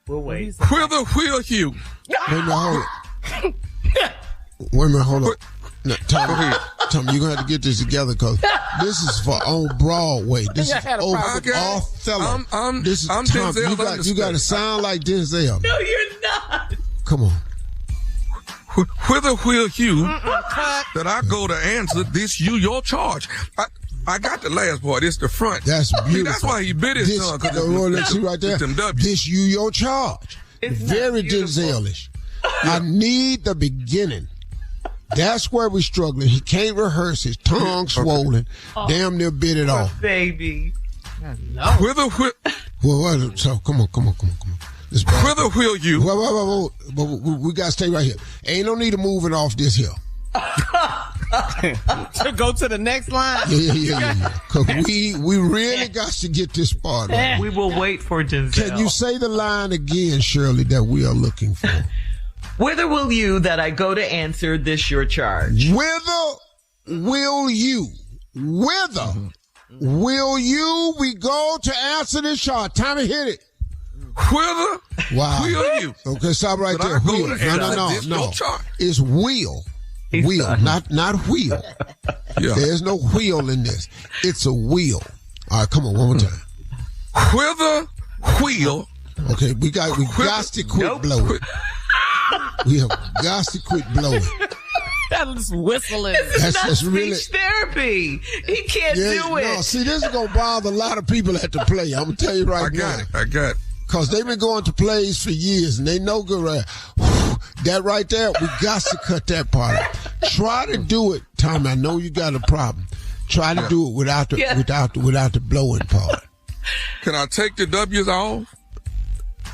We'll wait. Whither will you? Wait a minute, hold it. Wait a minute, hold on. No, Tommy, you're going to have to get this together because this is for on Broadway. This is over Othello. I'm Tommy. Denzel. You got to sound like Denzel. No, you're not. Come on. Whither will you that I go to answer this your charge? I got the last part. It's the front. That's beautiful. See, that's why he bit his tongue. Let's see right there. This your charge. It's very Denzel-ish. I need the beginning. That's where we're struggling. He can't rehearse. His tongue swollen. Damn near bit it off. Baby. Whither Well, so come on. Whither will you? Whoa. We got to stay right here. Ain't no need of moving off this hill. To go to the next line? Yeah. Because we really got to get this part right. We will wait for Denzel. Can you say the line again, Shirley, that we are looking for? Whither will you that I go to answer this your charge? Whither will you? Whither will you we go to answer this charge? Tommy, hit it. Whither will you? Okay, stop right there. Wheel. No. It's wheel. Wheel, not wheel. Yeah. There's no wheel in this. It's a wheel. All right, come on, one more time. Whither wheel. Okay, we got to quit blowing. We have got to quit blowing. That's whistling. That's really therapy. He can't do it. No, see, this is gonna bother a lot of people at the play. I'm gonna tell you right now. I got it. Because they've been going to plays for years and they know good right. That right there, we got to cut that part out. Try to do it, Tommy. I know you got a problem. Try to do it without the blowing part. Can I take the W's off?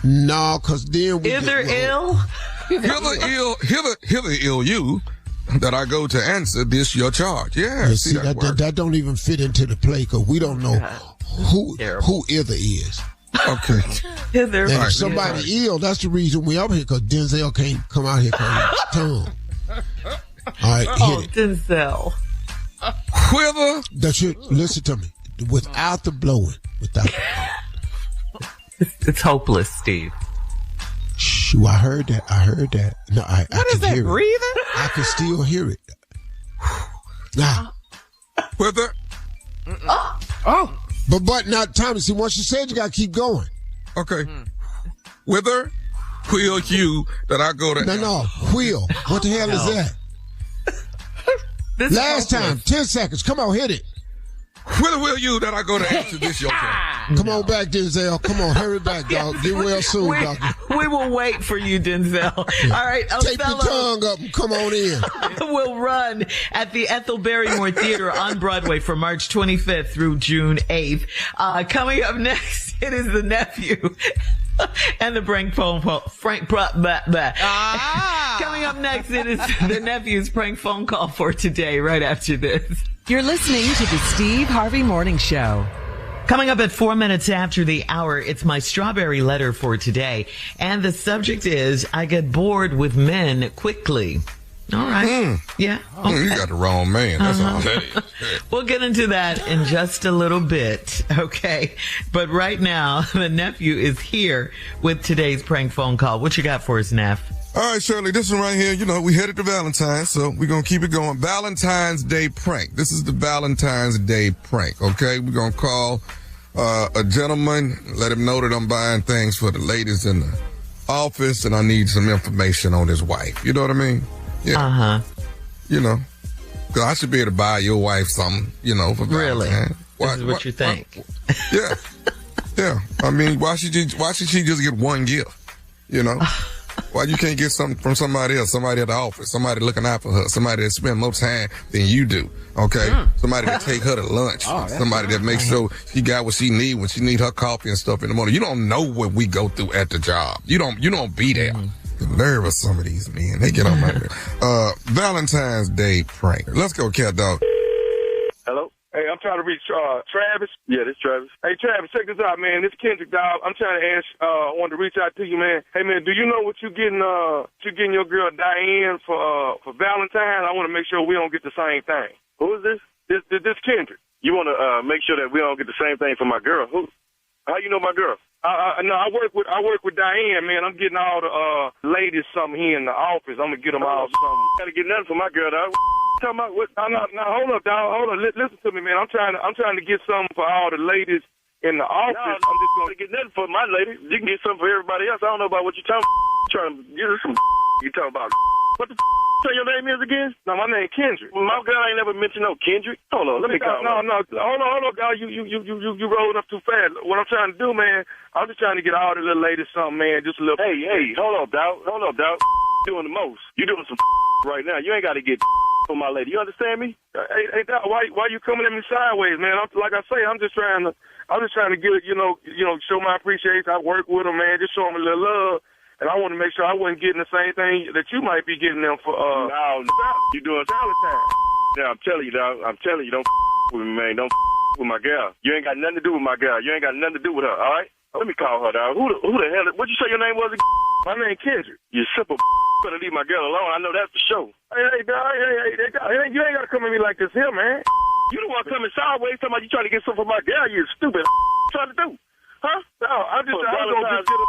No, because then we Hither ill? Hither ill you that I go to answer this your charge. Yeah, see that don't even fit into the play because we don't know who either is. Okay. Hither. And if somebody ill, that's the reason we up here because Denzel can't come out here because his tongue. All right, hit it. Denzel. Quiver. That's it. Listen to me. Without the blowing. It's hopeless, Steve. Shoo, I heard that. No, I is can that, hear breathing? it. I can still hear it. Now. Quiver. Oh. But now, Tommy, see, once you said you got to keep going. Okay. Whither will you that I go to... No. Wheel. What the hell is that? Last time, 10 seconds. Come on, hit it. Whither will you that I go to answer this your turn? Come on back, Denzel. Come on, hurry back, dog. Get well soon, dog. We will wait for you, Denzel. All right, Take your tongue up and come on in. Will run at the Ethel Barrymore Theater on Broadway from March 25th through June 8th. Coming up next, it is the Nephew. And the prank phone call. Coming up next, it is the Nephew's prank phone call for today, right after this. You're listening to the Steve Harvey Morning Show. Coming up at 4 minutes after the hour, it's my strawberry letter for today. And the subject is, I get bored with men quickly. All right. Yeah. Okay. You got the wrong man. That's all that is. We'll get into that in just a little bit. Okay. But right now, the Nephew is here with today's prank phone call. What you got for us, Neff? All right, Shirley, this one right here, you know, we headed to Valentine's, so we're going to keep it going. Valentine's Day prank. This is the Valentine's Day prank, okay? We're going to call a gentleman, let him know that I'm buying things for the ladies in the office, and I need some information on his wife. You know what I mean? Yeah. Uh-huh. You know, because I should be able to buy your wife something, you know, for Valentine's. Really? This is what you think. Yeah. Yeah. I mean, why should she just get one gift, you know? Why you can't get something from somebody else, somebody at the office, somebody looking out for her, somebody that spend more time than you do, okay? Somebody that take her to lunch, somebody that makes sure she got what she need when she need her coffee and stuff in the morning. You don't know what we go through at the job. You don't be there. The nerve of some of these men, they get on my nerve. Valentine's Day prank. Let's go, cat dog. Hello? Hey, I'm trying to reach Travis. Yeah, this Travis. Hey, Travis, check this out, man. This Kendrick, dog. I'm trying to ask, I wanted to reach out to you, man. Hey, man, do you know what you're getting your girl Diane for Valentine's? I want to make sure we don't get the same thing. Who is this? This Kendrick. You want to make sure that we don't get the same thing for my girl? Who? How you know my girl? No, I work with Diane, man. I'm getting all the ladies something here in the office. I'm gonna get them all something. Gotta get nothing for my girl, dog. Talking about what? Now, hold up, dog. Hold up. Listen to me, man. I'm trying to get something for all the ladies in the office. No, I'm just gonna get nothing for my lady. You can get something for everybody else. I don't know about what you're talking about. Trying to get some you talking about. What the say your name is again? No, my name Kendrick. My girl ain't never mentioned no Kendrick. Hold on, let me call. No, hold on, dog. You rolling up too fast. What I'm trying to do, man, I'm just trying to get all the little ladies something, man. Just a little. Hey, hold up, dog. Doing the most. You doing some right now. You ain't got to get for my lady. You understand me? Hey, dog. Why you coming at me sideways, man? Like I say, I'm just trying to get show my appreciation. I work with them, man. Just show them a little love. And I want to make sure I wasn't getting the same thing that you might be getting them for. No, you doing Valentine. Yeah, I'm telling you, dog. Don't with me, man. Don't with my girl. You ain't got nothing to do with my girl. You ain't got nothing to do with her, all right? Let me call her, dog. Who the hell? What'd you say your name was again? My name Kendrick. You simple better leave my girl alone. I know that's for sure. Hey, dog. Hey, you ain't got to come at me like this here, man. You the one coming sideways talking about you trying to get something for my girl. You stupid. Trying to do? Huh? No, I'm just trying to get a...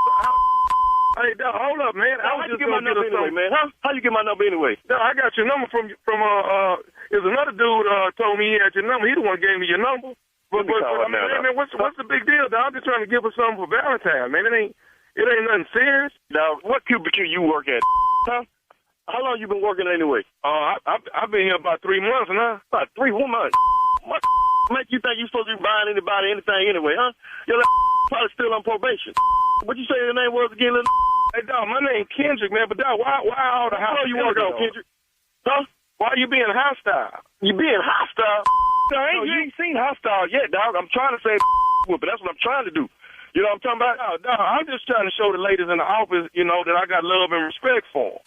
Hey, dog, hold up, man. How you get my number anyway, man? Huh? How you get my number anyway? No, I got your number from there's another dude told me he had your number. He the one gave me your number. But I mean, hey, man, what's the big deal, dog? I'm just trying to give her something for Valentine, man. It ain't nothing serious. Now, what cubicle you work at? Huh? How long you been working anyway? I've been here about 3 months now. About 3 months. What make you think you supposed to be buying anybody anything anyway, huh? You're probably still on probation. What you say your name was again, little? Hey, dog, my name Kendrick, man. But dog, why all the house you work on, Kendrick? Huh? Why are you being hostile? You being hostile? No, you ain't seen hostile yet, dog. I'm trying to say but that's what I'm trying to do. You know what I'm talking about? No, dog, I'm just trying to show the ladies in the office, you know, that I got love and respect for them.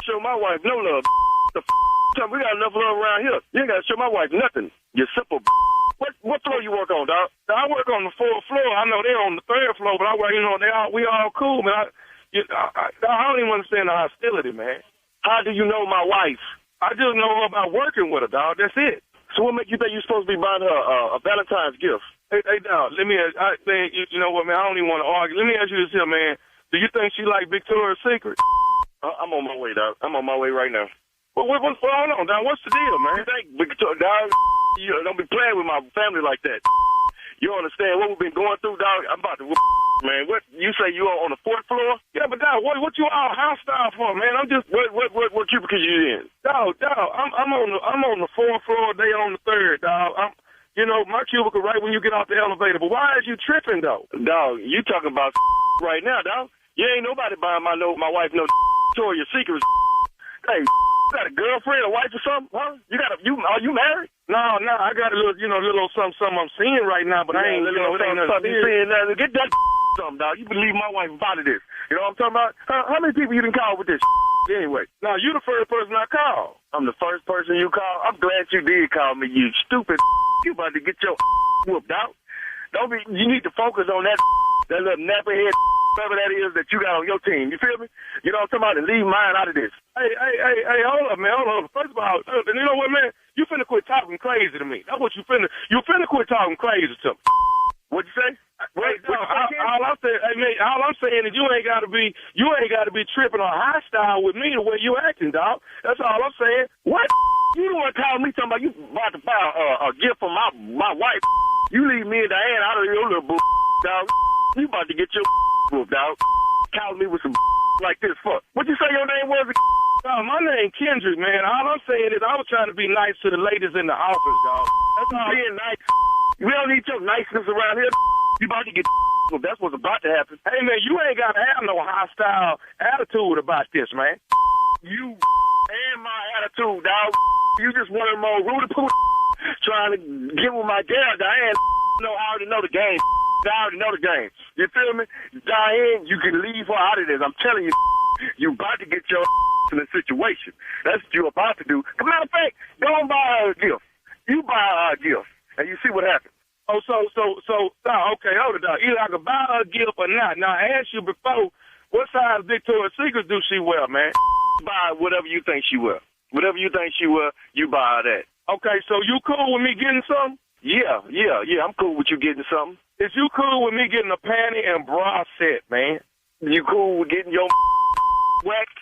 Show my wife no love. We got enough love around here. You ain't got to show my wife nothing. You simple. What floor you work on, dog? I work on the 4th floor. I know they're on the 3rd floor, but I work, you know, we all cool, man. I don't even understand the hostility, man. How do you know my wife? I just know her about working with her, dog. That's it. So what make you think you're supposed to be buying her a Valentine's gift? Hey, dog, let me ask, you know what, man, I don't even want to argue. Let me ask you this here, man. Do you think she like Victoria's Secret? I'm on my way, dog. I'm on my way right now. What's going on, dog? What's the deal, man? You think Victoria, dog, you don't be playing with my family like that. You don't understand what we've been going through, dog? I'm about to whoop, man. What, you say you on the 4th floor? Yeah, but dog, what you all hostile for, man? I'm just, what cubicle you in? Dog, I'm on the 4th floor, they on the 3rd, dog. You know, my cubicle right when you get off the elevator. But why is you tripping, though? Dog, you talking about right now, dog. You ain't nobody buying my wife no Victoria's Secret. Hey, you got a girlfriend, a wife or something, huh? Are you married? No, I got a little, little something I'm seeing right now, but I ain't, it ain't nothing seeing nothing. Get that something, dog. You believe my wife about this. You know what I'm talking about? How many people you done call with this anyway? Now, you the first person I call. I'm the first person you call? I'm glad you did call me, you stupid. You about to get your whooped out. You need to focus on that little napperhead, whatever that is that you got on your team. You feel me? You know what I'm talking about? And leave mine out of this. Hey, hold up, man. Hold up. First of all, you know what, man? You finna quit talking crazy to me. That's what you finna quit talking crazy to me. What'd you say? Wait, no, all I'm saying is you ain't gotta be tripping or hostile with me the way you acting, dog. That's all I'm saying. What? You don't want to call me talking about you about to buy a gift for my wife. You leave me and Diane out of your little dog. You about to get your whooped, dog. Calling me with some like this, fuck. What you say your name was? My name Kendrick, man. All I'm saying is I was trying to be nice to the ladies in the office, dog. That's all. Being nice. We don't need your niceness around here. You about to get whooped. That's what's about to happen. Hey, man, you ain't got to have no hostile attitude about this, man. You and my attitude, dog. You just one of them old Rudy Poo trying to get with my girl, Diane. I already know the game. I already know the game. You feel me? Diane, you can leave her out of this. I'm telling you, you about to get your in a situation. That's what you're about to do. As a matter of fact, go and buy her a gift. You buy her a gift, and you see what happens. Oh, okay, hold it, dog. Either I can buy her a gift or not. Now, I asked you before, what size Victoria's Secret do she wear, man? Buy whatever you think she wear. Whatever you think she wear, you buy her that. Okay, so you cool with me getting something? Yeah, I'm cool with you getting something. Is you cool with me getting a panty and bra set, man? You cool with getting your waxed?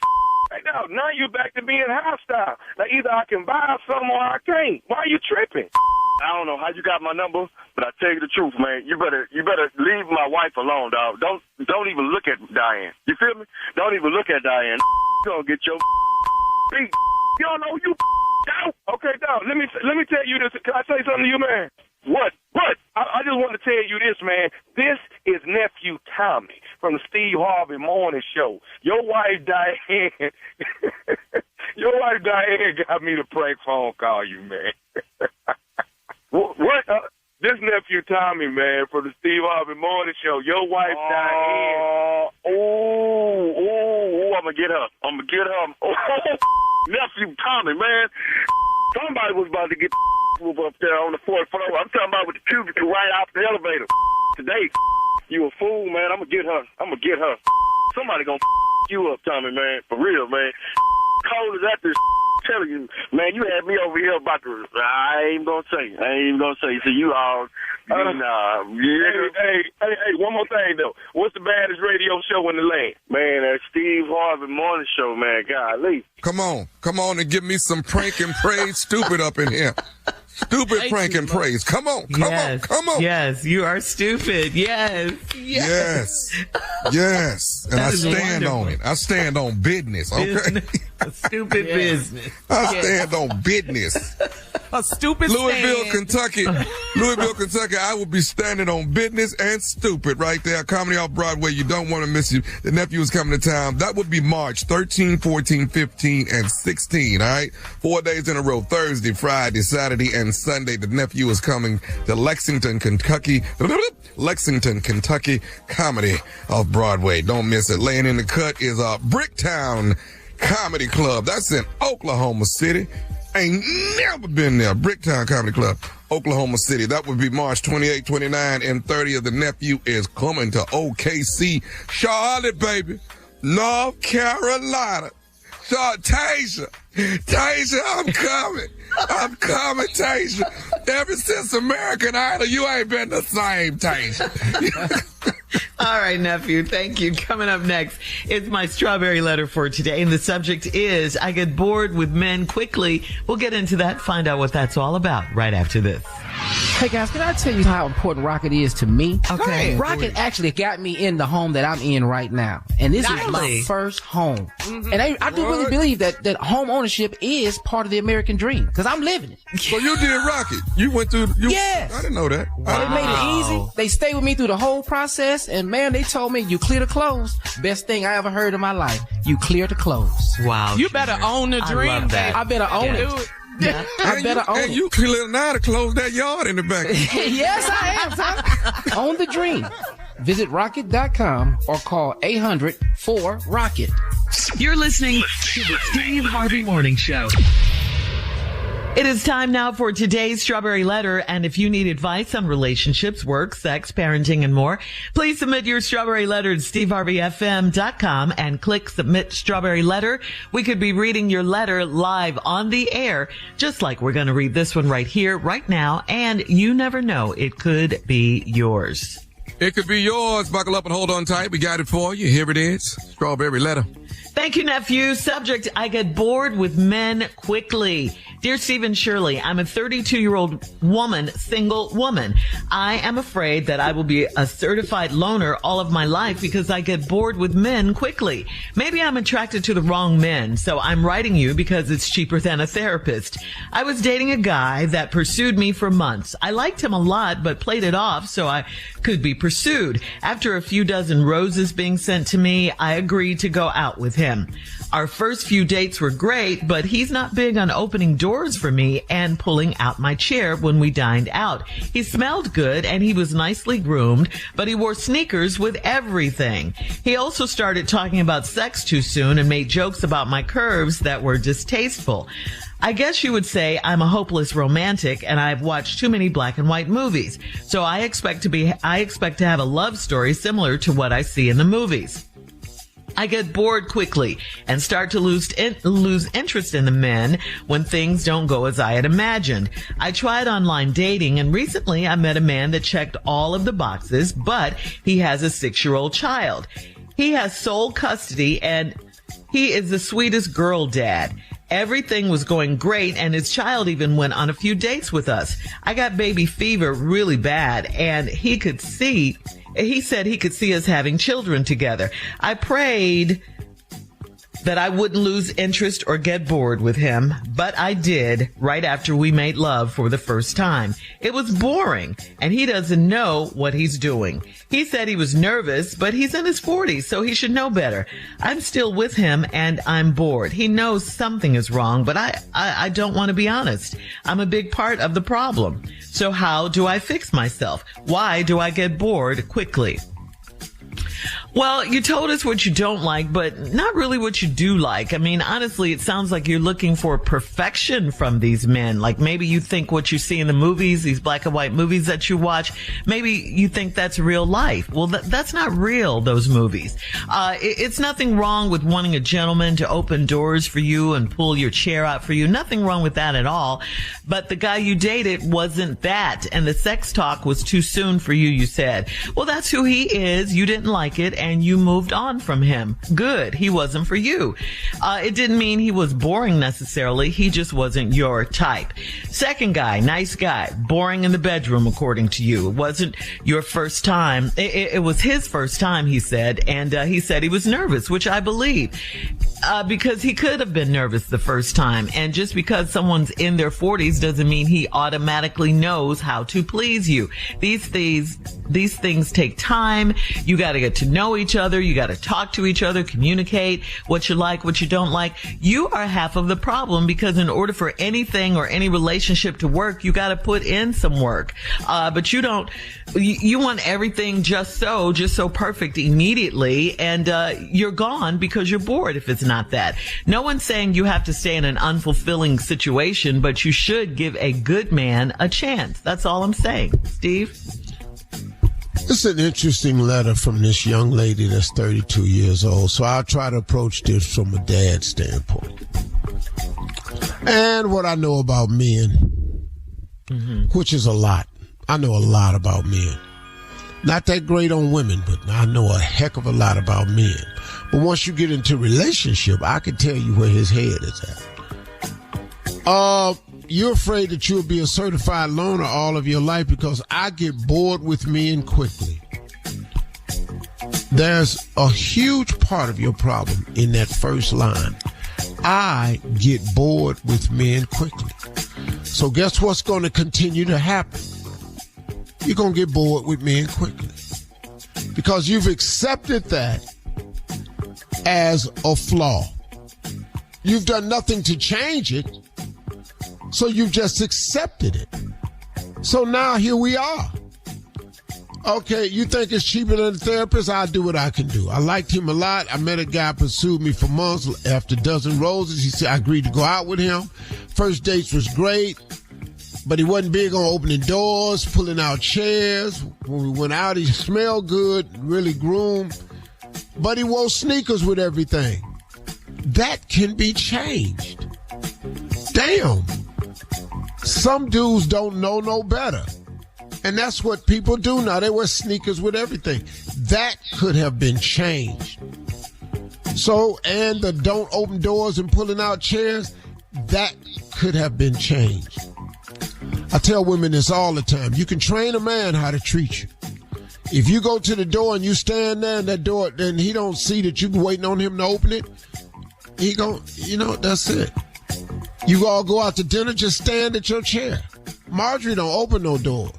Hey, now you're back to being hostile. Now, either I can buy something or I can't. Why are you tripping? I don't know how you got my number, but I tell you the truth, man. You better leave my wife alone, dog. Don't even look at Diane. You feel me? Don't even look at Diane. You gonna get your beat. You don't know you out. Okay, dog. Let me tell you this. Can I say something to you, man? What? I just want to tell you this, man. This is Nephew Tommy from the Steve Harvey Morning Show. Your wife Diane, got me to prank phone call you, man. What? This Nephew Tommy, man, from the Steve Harvey Morning Show. Your wife Diane. I'm gonna get her. Nephew Tommy, man. Somebody was about to get up there on the 4th floor. I'm talking about with the cubicle right off the elevator. Today, you a fool, man. I'm gonna get her. Somebody gonna you up, Tommy, man. For real, man. Cold as that this telling you, man, you had me over here about to, I ain't gonna say. So you all, Hey, one more thing, though. What's the baddest radio show in the land? Man, that Steve Harvey Morning Show, man. Golly. Come on and give me some prank and praise stupid up in here. Stupid prank and praise. Come on. Yes, you are stupid. Yes. And I stand on it. I stand on business, okay? Stupid business. I stand on business. A stupid Louisville, stand. Kentucky. I will be standing on business and stupid right there. Comedy off Broadway. You don't want to miss you. The Nephew is coming to town. That would be March 13, 14, 15, and 16. All right. 4 days in a row. Thursday, Friday, Saturday, and Sunday. The Nephew is coming to Lexington, Kentucky. Lexington, Kentucky. Comedy off Broadway. Don't miss it. Laying in the cut is Bricktown Comedy Club. That's in Oklahoma City. Ain't never been there. Bricktown Comedy Club, Oklahoma City. That would be March 28, 29, and 30th. The Nephew is coming to OKC, Charlotte, baby, North Carolina. Tasia, I'm coming. I'm coming, Tasia. Ever since American Idol, you ain't been the same, Tasia. All right, Nephew. Thank you. Coming up next, it's my strawberry letter for today. And the subject is, I get bored with men quickly. We'll get into that, find out what that's all about right after this. Hey guys, can I tell you how important Rocket is to me? Okay. Rocket actually got me in the home that I'm in right now. And this is my first home. Mm-hmm. And I do really believe that home ownership is part of the American dream. Because I'm living it. So you did Rocket. You went through... Yes. I didn't know that. Wow. They made it easy. They stayed with me through the whole process. And man, they told me, you clear the clothes. Best thing I ever heard in my life. You clear the clothes. Wow. You better own the dream. I love that. I better own it. Yeah. I better own it. And you clear now to close that yard in the back. Yes, I am, Tom. Own the dream. Visit rocket.com or call 800-4ROCKET. You're listening to the Steve Harvey Morning Show. It is time now for today's Strawberry Letter, and if you need advice on relationships, work, sex, parenting, and more, please submit your Strawberry Letter to steveharveyfm.com and click Submit Strawberry Letter. We could be reading your letter live on the air, just like we're going to read this one right here, right now, and you never know, it could be yours. It could be yours. Buckle up and hold on tight. We got it for you. Here it is. Strawberry Letter. Thank you, Nephew. Subject, I get bored with men quickly. Dear Stephen Shirley, I'm a 32-year-old woman, single woman. I am afraid that I will be a certified loner all of my life because I get bored with men quickly. Maybe I'm attracted to the wrong men, so I'm writing you because it's cheaper than a therapist. I was dating a guy that pursued me for months. I liked him a lot, but played it off so I could be pursued. After a few dozen roses being sent to me, I agreed to go out with him. Our first few dates were great, but he's not big on opening doors for me and pulling out my chair when we dined out. He smelled good and he was nicely groomed, but he wore sneakers with everything. He also started talking about sex too soon and made jokes about my curves that were distasteful. I guess you would say I'm a hopeless romantic and I've watched too many black and white movies. So I expect to have a love story similar to what I see in the movies. I get bored quickly and start to lose interest in the men when things don't go as I had imagined. I tried online dating, and recently I met a man that checked all of the boxes, but he has a 6-year-old child. He has sole custody, and he is the sweetest girl dad. Everything was going great, and his child even went on a few dates with us. I got baby fever really bad, and he said he could see us having children together. I prayed that I wouldn't lose interest or get bored with him, but I did right after we made love for the first time. It was boring, and he doesn't know what he's doing. He said he was nervous, but he's in his 40s, so he should know better. I'm still with him, and I'm bored. He knows something is wrong, but I don't want to be honest. I'm a big part of the problem. So how do I fix myself? Why do I get bored quickly? Well, you told us what you don't like, but not really what you do like. I mean, honestly, it sounds like you're looking for perfection from these men. Like maybe you think what you see in the movies, these black and white movies that you watch, maybe you think that's real life. Well, that's not real, those movies. It's nothing wrong with wanting a gentleman to open doors for you and pull your chair out for you. Nothing wrong with that at all. But the guy you dated wasn't that. And the sex talk was too soon for you, you said. Well, that's who he is. You didn't like it. and you moved on from him. Good. He wasn't for you. It didn't mean he was boring necessarily. He just wasn't your type. Second guy, nice guy, boring in the bedroom, according to you. It wasn't your first time. It was his first time, he said, and he said he was nervous, which I believe. Because he could have been nervous the first time. And just because someone's in their 40s doesn't mean he automatically knows how to please you. These things take time. You got to get to know each other. You got to talk to each other, communicate what you like, what you don't like. You are half of the problem, because in order for anything or any relationship to work, you got to put in some work. But you want everything just so perfect immediately, and you're gone because you're bored if it's not that. No one's saying you have to stay in an unfulfilling situation, but you should give a good man a chance. That's all I'm saying. Steve? It's an interesting letter from this young lady that's 32 years old, so I'll try to approach this from a dad's standpoint. And what I know about men, which is a lot. I know a lot about men. Not that great on women, but I know a heck of a lot about men. But once you get into a relationship, I can tell you where his head is at. You're afraid that you'll be a certified loner all of your life, because I get bored with men quickly. There's a huge part of your problem in that first line. I get bored with men quickly. So guess what's going to continue to happen? You're going to get bored with men quickly, because you've accepted that as a flaw. You've done nothing to change it, so you've just accepted it. So now here we are. Okay, you think it's cheaper than a therapist? I'll do what I can do. I liked him a lot. I met a guy, pursued me for months. After a dozen roses, he said I agreed to go out with him. First dates was great, but he wasn't big on opening doors, pulling out chairs. When we went out, he smelled good, really groomed, but he wore sneakers with everything. That can be changed. Damn. Some dudes don't know no better. And that's what people do now. They wear sneakers with everything. That could have been changed. So, and the don't open doors and pulling out chairs, that could have been changed. I tell women this all the time. You can train a man how to treat you. If you go to the door and you stand there in that door, then he don't see that you've been waiting on him to open it. He gon', that's it. You all go out to dinner, just stand at your chair. Marjorie don't open no doors.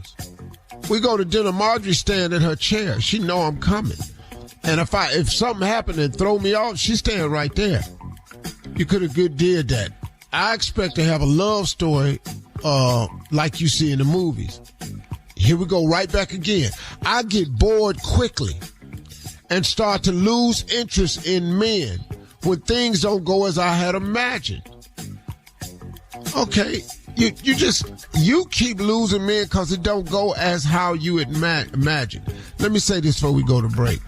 We go to dinner, Marjorie stand at her chair. She know I'm coming. And if something happened and throw me off, she stand right there. You could have good did that. I expect to have a love story like you see in the movies. Here we go right back again. I get bored quickly and start to lose interest in men when things don't go as I had imagined. Okay, you keep losing men because it don't go as how you imagine. Let me say this before we go to break.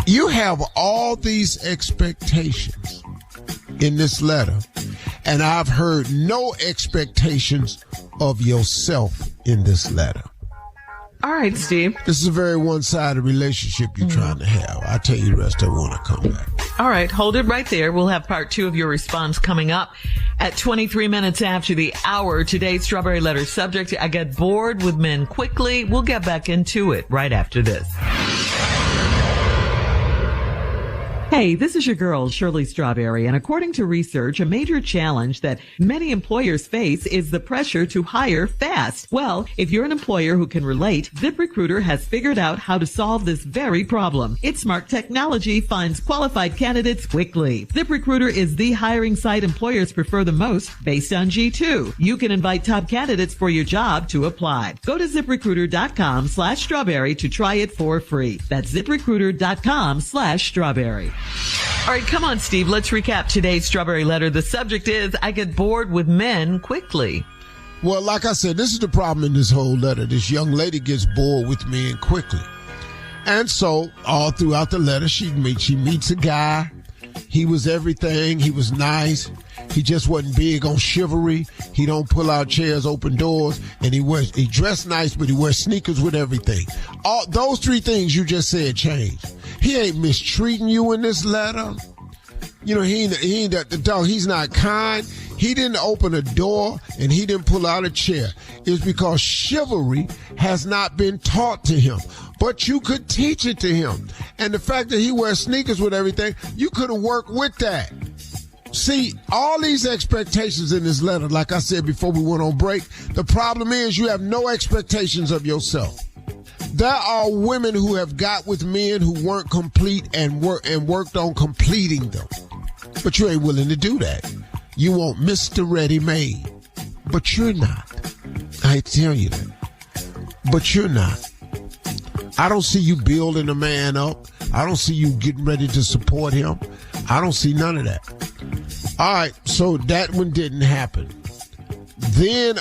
You have all these expectations in this letter, and I've heard no expectations of yourself in this letter. All right, Steve. This is a very one-sided relationship you're trying to have. I'll tell you the rest of it when I come back. All right, hold it right there. We'll have part 2 of your response coming up at 23 minutes after the hour. Today's Strawberry Letter subject, I get bored with men quickly. We'll get back into it right after this. Hey, this is your girl, Shirley Strawberry, and according to research, a major challenge that many employers face is the pressure to hire fast. Well, if you're an employer who can relate, ZipRecruiter has figured out how to solve this very problem. Its smart technology finds qualified candidates quickly. ZipRecruiter is the hiring site employers prefer the most based on G2. You can invite top candidates for your job to apply. Go to ZipRecruiter.com/strawberry to try it for free. That's ZipRecruiter.com/strawberry. All right, come on, Steve. Let's recap today's Strawberry Letter. The subject is, I get bored with men quickly. Well, like I said, this is the problem in this whole letter. This young lady gets bored with men quickly. And so, all throughout the letter, she meets a guy. He was everything. He was nice. He just wasn't big on chivalry. He don't pull out chairs, open doors, and he dressed nice, but he wears sneakers with everything. All those three things you just said change. He ain't mistreating you in this letter. You know, he's not kind. He didn't open a door and he didn't pull out a chair. It's because chivalry has not been taught to him. But you could teach it to him. And the fact that he wears sneakers with everything, you could have worked with that. See, all these expectations in this letter, like I said before we went on break, the problem is you have no expectations of yourself. There are women who have got with men who weren't complete and worked on completing them. But you ain't willing to do that. You want Mr. Ready-Made. But you're not. I tell you that. But you're not. I don't see you building a man up. I don't see you getting ready to support him. I don't see none of that. All right, so that one didn't happen. Then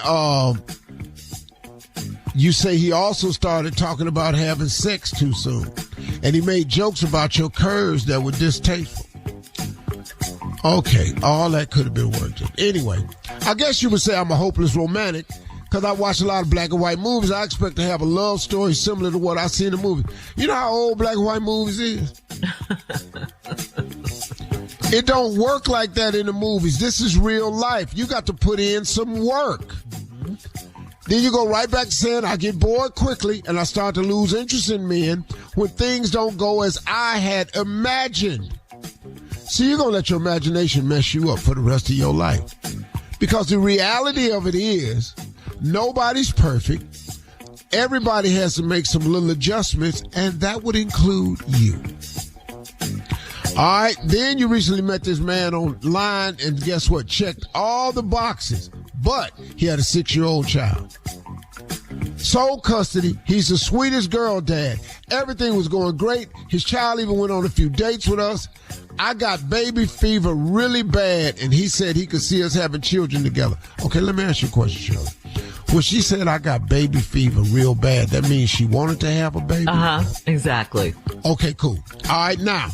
you say he also started talking about having sex too soon. And he made jokes about your curves that were distasteful. Okay, all that could have been worked in. Anyway, I guess you would say I'm a hopeless romantic because I watch a lot of black and white movies. I expect to have a love story similar to what I see in the movie. You know how old black and white movies is? It don't work like that in the movies. This is real life. You got to put in some work. Then you go right back to saying, I get bored quickly and I start to lose interest in men when things don't go as I had imagined. So you're going to let your imagination mess you up for the rest of your life. Because the reality of it is, nobody's perfect. Everybody has to make some little adjustments, and that would include you. All right, then you recently met this man online, and guess what? Checked all the boxes, but he had a 6-year-old child. Sole custody. He's the sweetest girl dad. Everything was going great. His child even went on a few dates with us. I got baby fever really bad, and he said he could see us having children together. Okay, let me ask you a question, Shirley. When she said I got baby fever real bad, that means she wanted to have a baby? Exactly. Okay, cool. All right, now.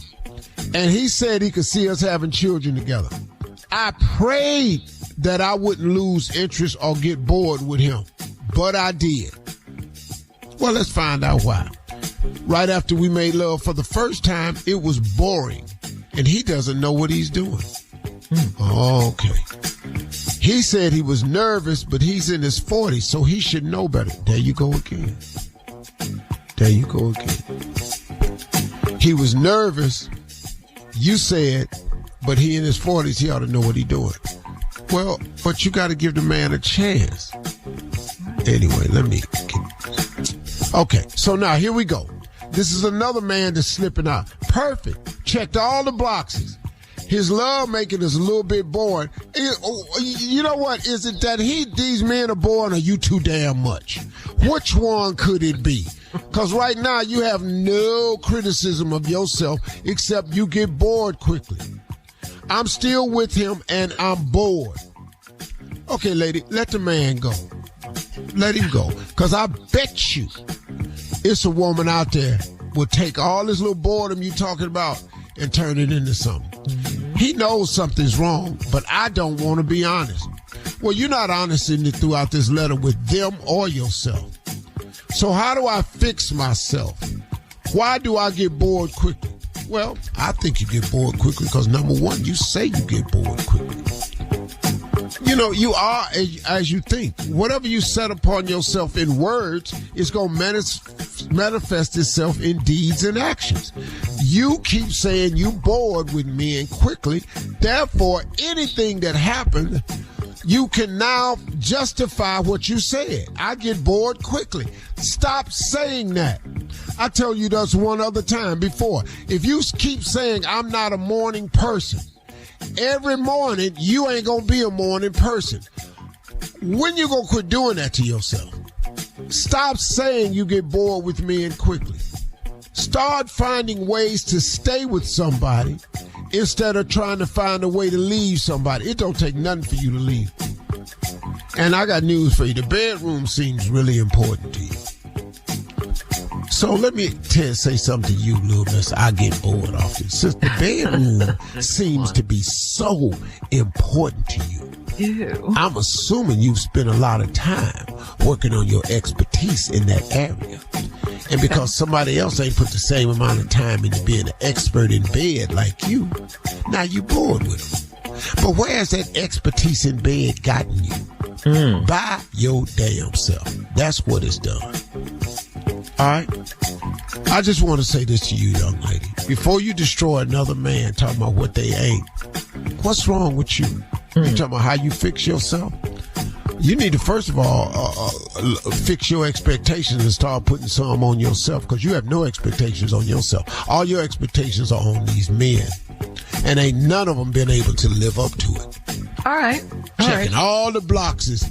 And he said he could see us having children together. I prayed that I wouldn't lose interest or get bored with him, but I did. Well, let's find out why. Right after we made love for the first time, it was boring, and he doesn't know what he's doing. Okay. He said he was nervous, but he's in his 40s, so he should know better. There you go again. There you go again. He was nervous, you said, but he in his 40s, he ought to know what he's doing. Well, but you got to give the man a chance. Anyway, let me get... Okay, so now here we go. This is another man that's slipping out. Perfect. Checked all the boxes. His love making is a little bit boring. You know what? Is it that these men are boring or you too damn much? Which one could it be? Because right now you have no criticism of yourself except you get bored quickly. I'm still with him and I'm bored. Okay, lady, let the man go. Let him go. Because I bet you it's a woman out there will take all this little boredom you talking about and turn it into something. He knows something's wrong, but I don't want to be honest. Well, you're not honest in it throughout this letter with them or yourself. So how do I fix myself? Why do I get bored quickly? Well, I think you get bored quickly because, number one, you say you get bored quickly. You know, you are as you think. Whatever you set upon yourself in words is going to manifest itself in deeds and actions. You keep saying you bored with men quickly. Therefore, anything that happened, you can now justify what you said. I get bored quickly. Stop saying that. I tell you this one other time before. If you keep saying I'm not a morning person, every morning you ain't gonna be a morning person. When you gonna quit doing that to yourself? Stop saying you get bored with men quickly. Start finding ways to stay with somebody instead of trying to find a way to leave somebody. It don't take nothing for you to leave. And I got news for you. The bedroom seems really important to you. So let me say something to you, little miss. I get bored off it. Since the bedroom seems to be so important to you, Ew. I'm assuming you've spent a lot of time working on your expertise in that area. And because somebody else ain't put the same amount of time into being an expert in bed like you, now you bored with them. But where has that expertise in bed gotten you? By your damn self. That's what it's done. All right? I just want to say this to you, young lady. Before you destroy another man talking about what they ain't, what's wrong with you? You talking about how you fix yourself? You need to, first of all, fix your expectations and start putting some on yourself, because you have no expectations on yourself. All your expectations are on these men, and ain't none of them been able to live up to it. All right. Checking all the boxes,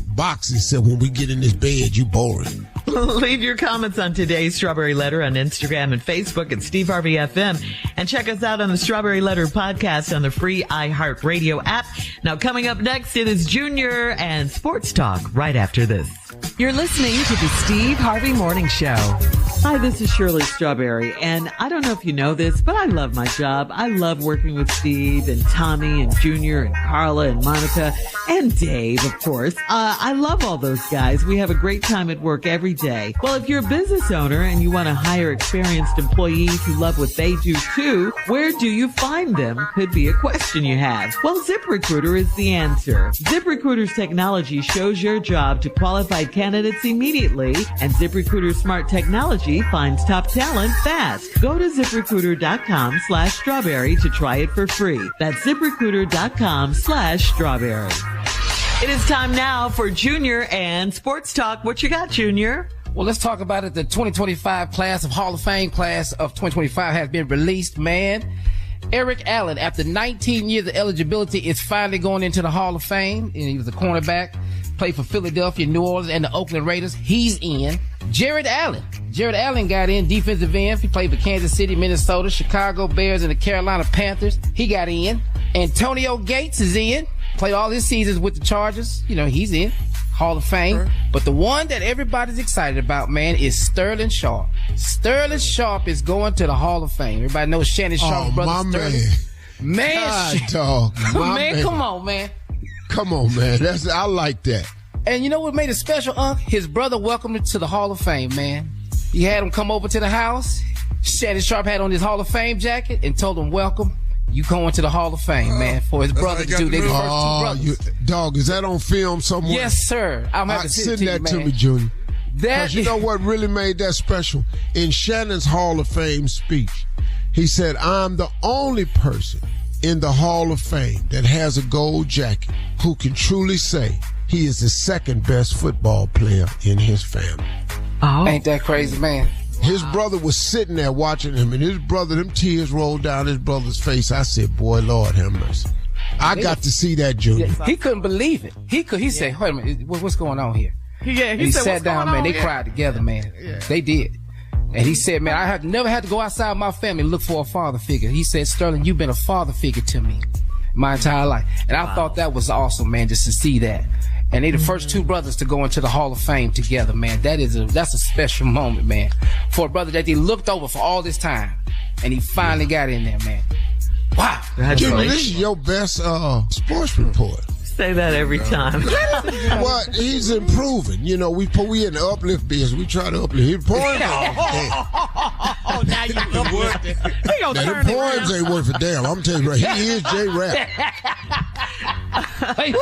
so when we get in this bed, you boring. Leave your comments on today's Strawberry Letter on Instagram and Facebook at Steve Harvey FM. And check us out on the Strawberry Letter podcast on the free iHeartRadio app. Now, coming up next, it is Junior and Sports Talk right after this. You're listening to the Steve Harvey Morning Show. Hi, this is Shirley Strawberry, and I don't know if you know this, but I love my job. I love working with Steve and Tommy and Junior and Carla and Monica and Dave, of course. I love all those guys. We have a great time at work every day. Well, if you're a business owner and you want to hire experienced employees who love what they do too, where do you find them? Could be a question you have. Well, ZipRecruiter is the answer. ZipRecruiter's technology shows your job to qualified candidates immediately, and ZipRecruiter's smart technology finds top talent fast. Go to ZipRecruiter.com/strawberry to try it for free. That's ZipRecruiter.com/strawberry. It is time now for Junior and Sports Talk. What you got, Junior? Well, let's talk about it. The 2025 class of Hall of Fame class of 2025 has been released, man. Eric Allen, after 19 years of eligibility, is finally going into the Hall of Fame. And he was a cornerback, played for Philadelphia, New Orleans, and the Oakland Raiders. He's in. Jared Allen got in, defensive end. He played for Kansas City, Minnesota, Chicago Bears, and the Carolina Panthers. He got in. Antonio Gates is in. Played all his seasons with the Chargers. You know, he's in. Hall of Fame. But the one that everybody's excited about, man, is Sterling Sharp. Sterling Sharp is going to the Hall of Fame. Everybody knows Shannon Sharp's brother, Sterling. Man, dog. Man, come on, man. Come on, man. I like that. And you know what made it special, Unc? His brother welcomed him to the Hall of Fame, man. He had him come over to the house. Shannon Sharp had on his Hall of Fame jacket and told him, welcome. You going to the Hall of Fame, man, for his brother to do. They're the first two brothers. Dog, is that on film somewhere? Yes, sir. I'm happy to send that to me, Junior. Because you know what really made that special? In Shannon's Hall of Fame speech, he said, I'm the only person in the Hall of Fame that has a gold jacket who can truly say he is the second best football player in his family. Oh. Ain't that crazy, man? His brother was sitting there watching him, and his brother, them tears rolled down his brother's face. I said, boy, Lord have mercy. I got to see that, Junior. He couldn't believe it. He said, wait a minute, what's going on here? He said, sat down, man. They cried together, man. Yeah. They did. And he said, man, I have never had to go outside my family and look for a father figure. He said, Sterling, you've been a father figure to me my entire life. And I thought that was awesome, man, just to see that. And they the first two brothers to go into the Hall of Fame together, man. That's a special moment, man. For a brother that they looked over for all this time. And he finally got in there, man. Wow. Jimmy, this is your best sports report. Say that every time. Well, he's improving. You know, we in the uplift business. We try to uplift. His poems now you uplift it. The poems ain't worth a damn. I'm telling you, right, he is J-Rap. Wait a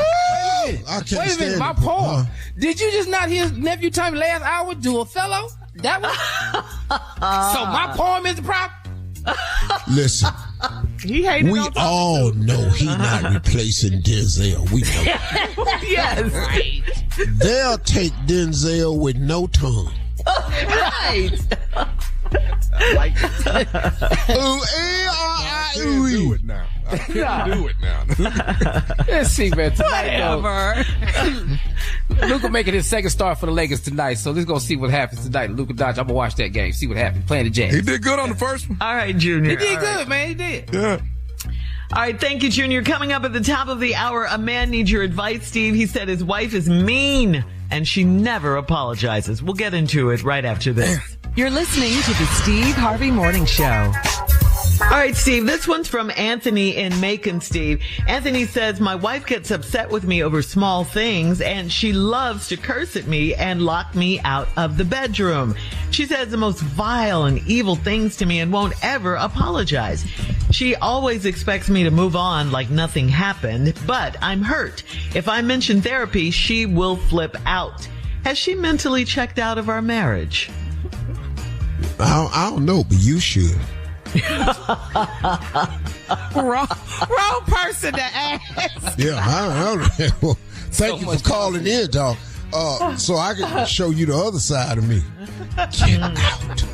minute, my poem. Did you just not hear Nephew Tommy last hour do Othello? That was so my poem is the problem? Listen. We all know he not replacing Denzel. We know. Yes. Right. They'll take Denzel with no tongue. Right. I can't do it now. I can't do it now. Let's see, man. Tonight, Luka making his second start for the Lakers tonight, so let's go see what happens tonight. Luka Doncic, I'm gonna watch that game, see what happens. Playing the Jazz. He did good on the first one. All right, Junior. He did good, man. He did. Yeah. All right, thank you, Junior. Coming up at the top of the hour, a man needs your advice, Steve. He said his wife is mean and she never apologizes. We'll get into it right after this. You're listening to the Steve Harvey Morning Show. All right, Steve, this one's from Anthony in Macon, Steve. Anthony says, my wife gets upset with me over small things, and she loves to curse at me and lock me out of the bedroom. She says the most vile and evil things to me and won't ever apologize. She always expects me to move on like nothing happened, but I'm hurt. If I mention therapy, she will flip out. Has she mentally checked out of our marriage? I don't know, but you should. wrong person to ask. Yeah, I don't know. Well, thank you for calling in, dog. So I can show you the other side of me. Get out.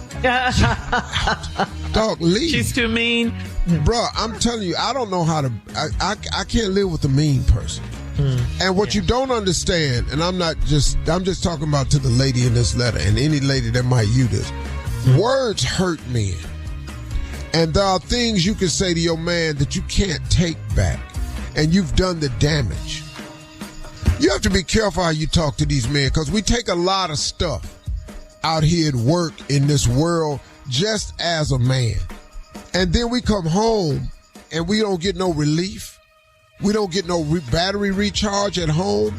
Dog, leave. She's too mean. Bruh, I'm telling you, I don't know how to. I can't live with a mean person. And what you don't understand, and I'm just talking about to the lady in this letter and any lady that might use this. Words hurt men. And there are things you can say to your man that you can't take back. And you've done the damage. You have to be careful how you talk to these men, because we take a lot of stuff out here at work in this world just as a man. And then we come home and we don't get no relief. We don't get no battery recharge at home.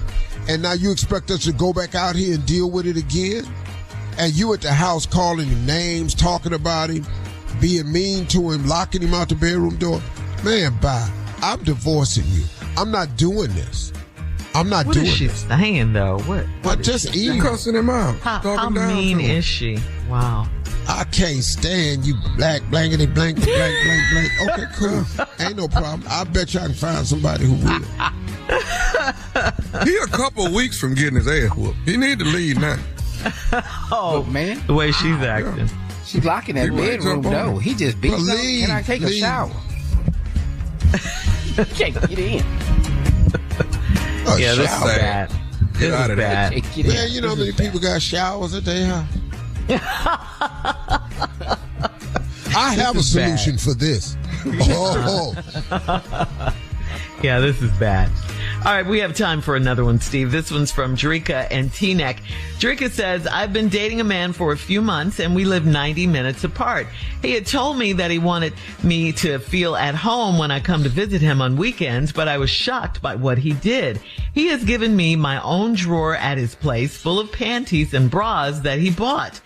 And now you expect us to go back out here and deal with it again? And you at the house calling him names, talking about him, being mean to him, locking him out the bedroom door. Man, bye. I'm divorcing you. I'm not doing this. I'm not doing this. What is she saying, though? What just You're cussing him out. How mean is she? Wow. I can't stand you, blankety blank, blank, blank, blank. Okay, cool. Ain't no problem. I bet you I can find somebody who will. He a couple of weeks from getting his ass whooped. He need to leave now. Oh, man. The way she's acting. She's locking that bedroom door. He just beat up. Can I take a shower? Can't get in. Yeah, this is bad. Get out of there. Man, you know how many people got showers at their house? I have a solution for this. Yeah, this is bad. All right, we have time for another one, Steve. This one's from Drika and Teaneck. Drika says, I've been dating a man for a few months and we live 90 minutes apart. He had told me that he wanted me to feel at home when I come to visit him on weekends, but I was shocked by what he did. He has given me my own drawer at his place full of panties and bras that he bought.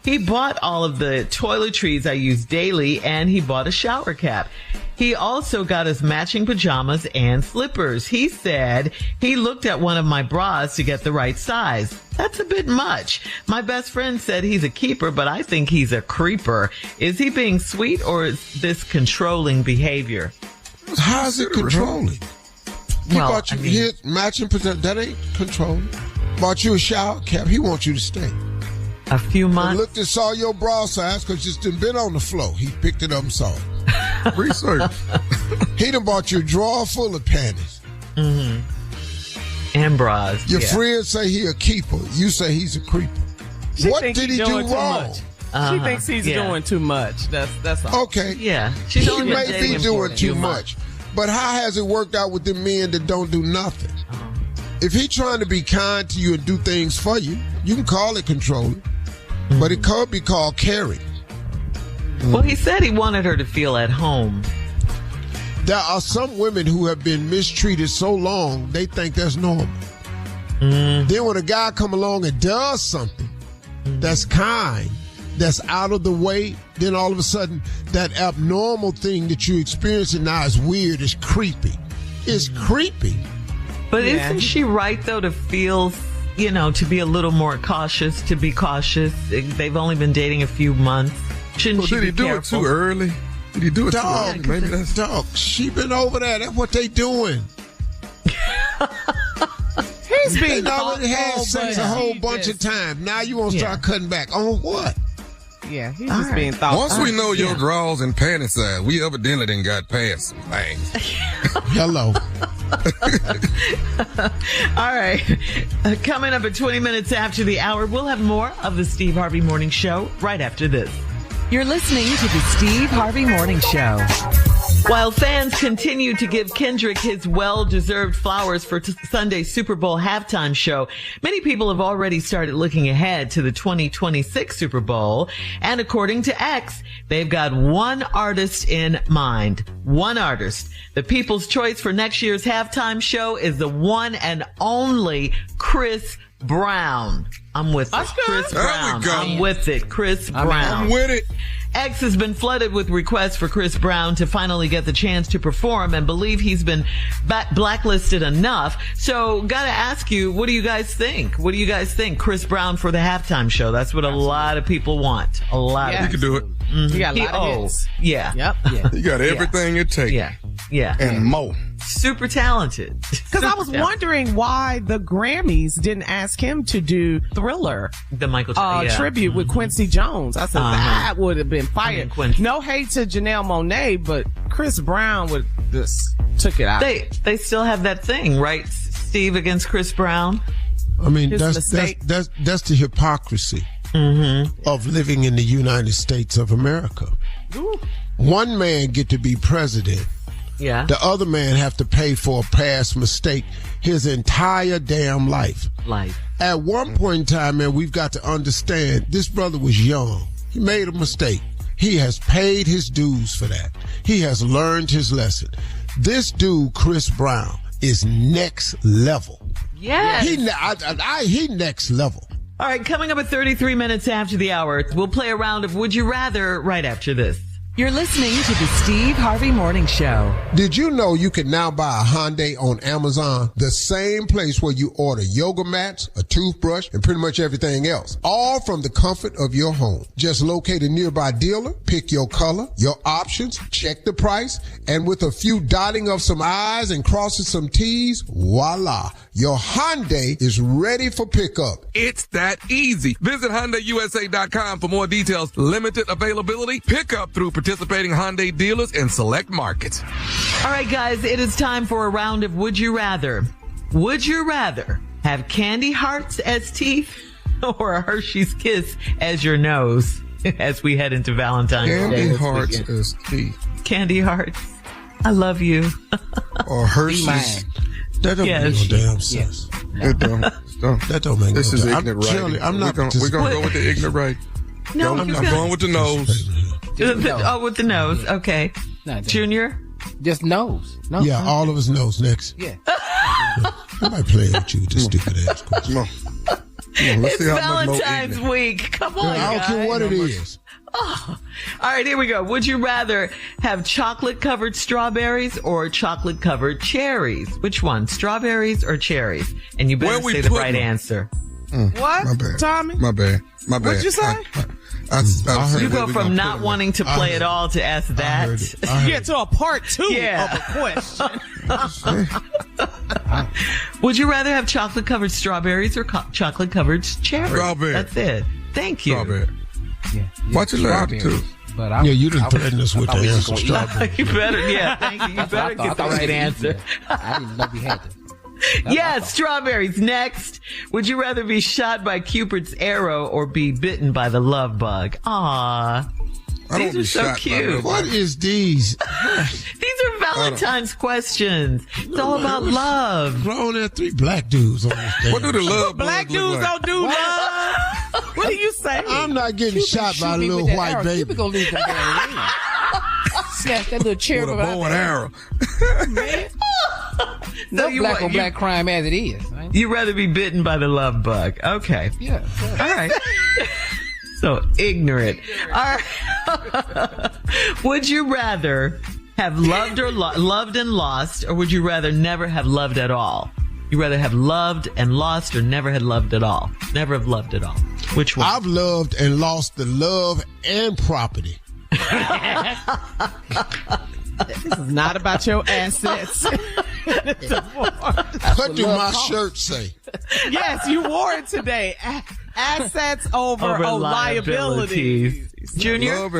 He bought all of the toiletries I use daily, and he bought a shower cap. He also got us matching pajamas and slippers. He said he looked at one of my bras to get the right size. That's a bit much. My best friend said he's a keeper, but I think he's a creeper. Is he being sweet, or is this controlling behavior? How is it controlling? He Well, bought you I mean- his matching pajamas. That ain't controlling. Bought you a shower cap. He wants you to stay. A few I months. looked and saw your bra size because it's just been on the floor. He picked it up and saw it. Research. He done bought you a drawer full of panties. And bras. Your yeah. friends say he a keeper. You say he's a creeper. What think did he's he do doing too wrong? much. She thinks he's doing too much. That's all. Okay. Yeah. She's He only been may dating be him doing for a too few much. But how has it worked out with the men that don't do nothing? If he trying to be kind to you and do things for you, you can call it controlling. But it could be called caring. Well, he said he wanted her to feel at home. There are some women who have been mistreated so long, they think that's normal. Then when a guy come along and does something that's kind, that's out of the way, then all of a sudden that abnormal thing that you're experiencing now is weird, it's creepy. It's creepy. But isn't she right, though, to feel, to be a little more cautious, to be cautious? They've only been dating a few months. Shouldn't she Did be he do careful? it too early? Did he do it too Dog, early? Maybe that's... dog, she been over there. That's what they doing. He's They being already had thoughtful, sex but a whole he bunch just- of times. Now you want to start cutting back. On what? Yeah, he's just being thoughtful. Once we know your drawers and panty size, we evidently didn't got past some things. Hello. All right. Coming up at 20 minutes after the hour, we'll have more of the Steve Harvey Morning Show right after this. You're listening to the Steve Harvey Morning Show. While fans continue to give Kendrick his well-deserved flowers for Sunday's Super Bowl halftime show, many people have already started looking ahead to the 2026 Super Bowl. And according to X, they've got one artist in mind. One artist. The people's choice for next year's halftime show is the one and only Chris Brown. I'm with it. Chris Brown. I'm with it. Chris Brown. I'm with it. X has been flooded with requests for Chris Brown to finally get the chance to perform and believe he's been blacklisted enough. So, gotta ask you, what do you guys think? What do you guys think? Chris Brown for the halftime show. That's what a lot of people want. A lot of You can do it. You got a lot of hits. Yeah. Yep. Yeah. You got everything it takes. Yeah. And more. Super talented. Because I was wondering why the Grammys didn't ask him to do Thriller, the Michael tribute with Quincy Jones. I said that would have been fire. No hate to Janelle Monáe, but Chris Brown would just took it out. They still have that thing, right, Steve, against Chris Brown? I mean, that's the hypocrisy of living in the United States of America. Ooh. One man get to be president. Yeah. The other man have to pay for a past mistake his entire damn life. At one point in time, man, we've got to understand this brother was young. He made a mistake. He has paid his dues for that. He has learned his lesson. This dude, Chris Brown, is next level. Yes. He next level. All right, coming up at 33 minutes after the hour, we'll play a round of Would You Rather right after this. You're listening to the Steve Harvey Morning Show. Did you know you can now buy a Hyundai on Amazon? The same place where you order yoga mats, a toothbrush, and pretty much everything else. All from the comfort of your home. Just locate a nearby dealer, pick your color, your options, check the price, and with a few dotting of some I's and crossing some T's, voila. Your Hyundai is ready for pickup. It's that easy. Visit HyundaiUSA.com for more details. Limited availability, pickup through participating Hyundai dealers in select markets. All right, guys, it is time for a round of Would You Rather. Would you rather have candy hearts as teeth or a Hershey's Kiss as your nose as we head into Valentine's Day? Candy hearts as teeth. Candy hearts. I love you. Or Hershey's. That don't make no damn sense. It don't. That don't make no sense. This is ignorant right. We're going to go with the ignorant right. No, I'm going with the nose. With the nose. Okay. No, Junior? Just nose. No. Yeah, all of us knows next. Yeah. Nobody playing with you with this stupid ass question. Come on, let's It's see how much more Valentine's ignorant. week. Come on, I don't care what it is. Oh. All right, here we go. Would you rather have chocolate-covered strawberries or chocolate-covered cherries? Which one, strawberries or cherries? And you better say the right answer. What? My bad. Tommy? My bad. What'd you say? You go from not wanting to play at all to ask that. Yeah, to a part two of a question. Would you rather have chocolate-covered strawberries or chocolate-covered cherries? Strawberry. That's it. Thank you. Strawberry. Yeah. Watch your laugh, too. But you didn't threaten us with the answer. Strawberry. You better, thank you. You better get the right answer. I didn't know we had to. Yes, strawberries. Next. Would you rather be shot by Cupid's arrow or be bitten by the love bug? Aww. These are so cute. What is these? These are Valentine's questions. It's all about love. Grown at 3 black dudes on this thing. What do the love Black bugs look dudes like? don't do love. What do you say? I'm not getting shot by a little white baby. Cupid gonna lose them damn rings. Snatch that little cherry With a bow and arrow. Man. So No black on black crime as it is. Right? You'd rather be bitten by the love bug. Okay. Yeah. All right. So ignorant. All right. Would you rather have loved or loved and lost, or would you rather never have loved at all? You rather have loved and lost, or never had loved at all? Never have loved at all. Which one? I've loved and lost the love and property. This is not about your assets. What do my shirt say? Yes, you wore it today. Assets over liabilities. Junior?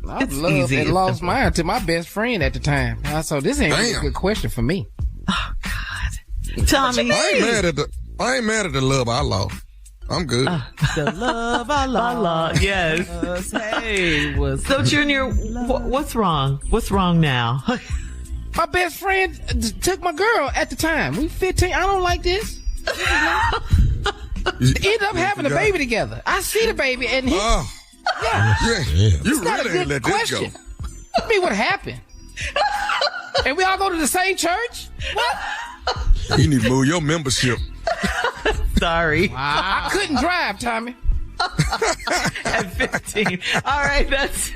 I've loved and lost mine to my best friend at the time. So this ain't a good question for me. Oh, God. Tommy. I ain't mad at the love I lost. I'm good. The love I lost. Yes. Hey, was So, Junior, what's wrong? What's wrong now? My best friend took my girl at the time. We 15. I don't like this. End up having a baby together. I see the baby and he. Yeah. You really ain't let this go. I mean, what happened? And we all go to the same church? What? You need to move your membership. Sorry. Wow. I couldn't drive, Tommy. At 15. All right, that's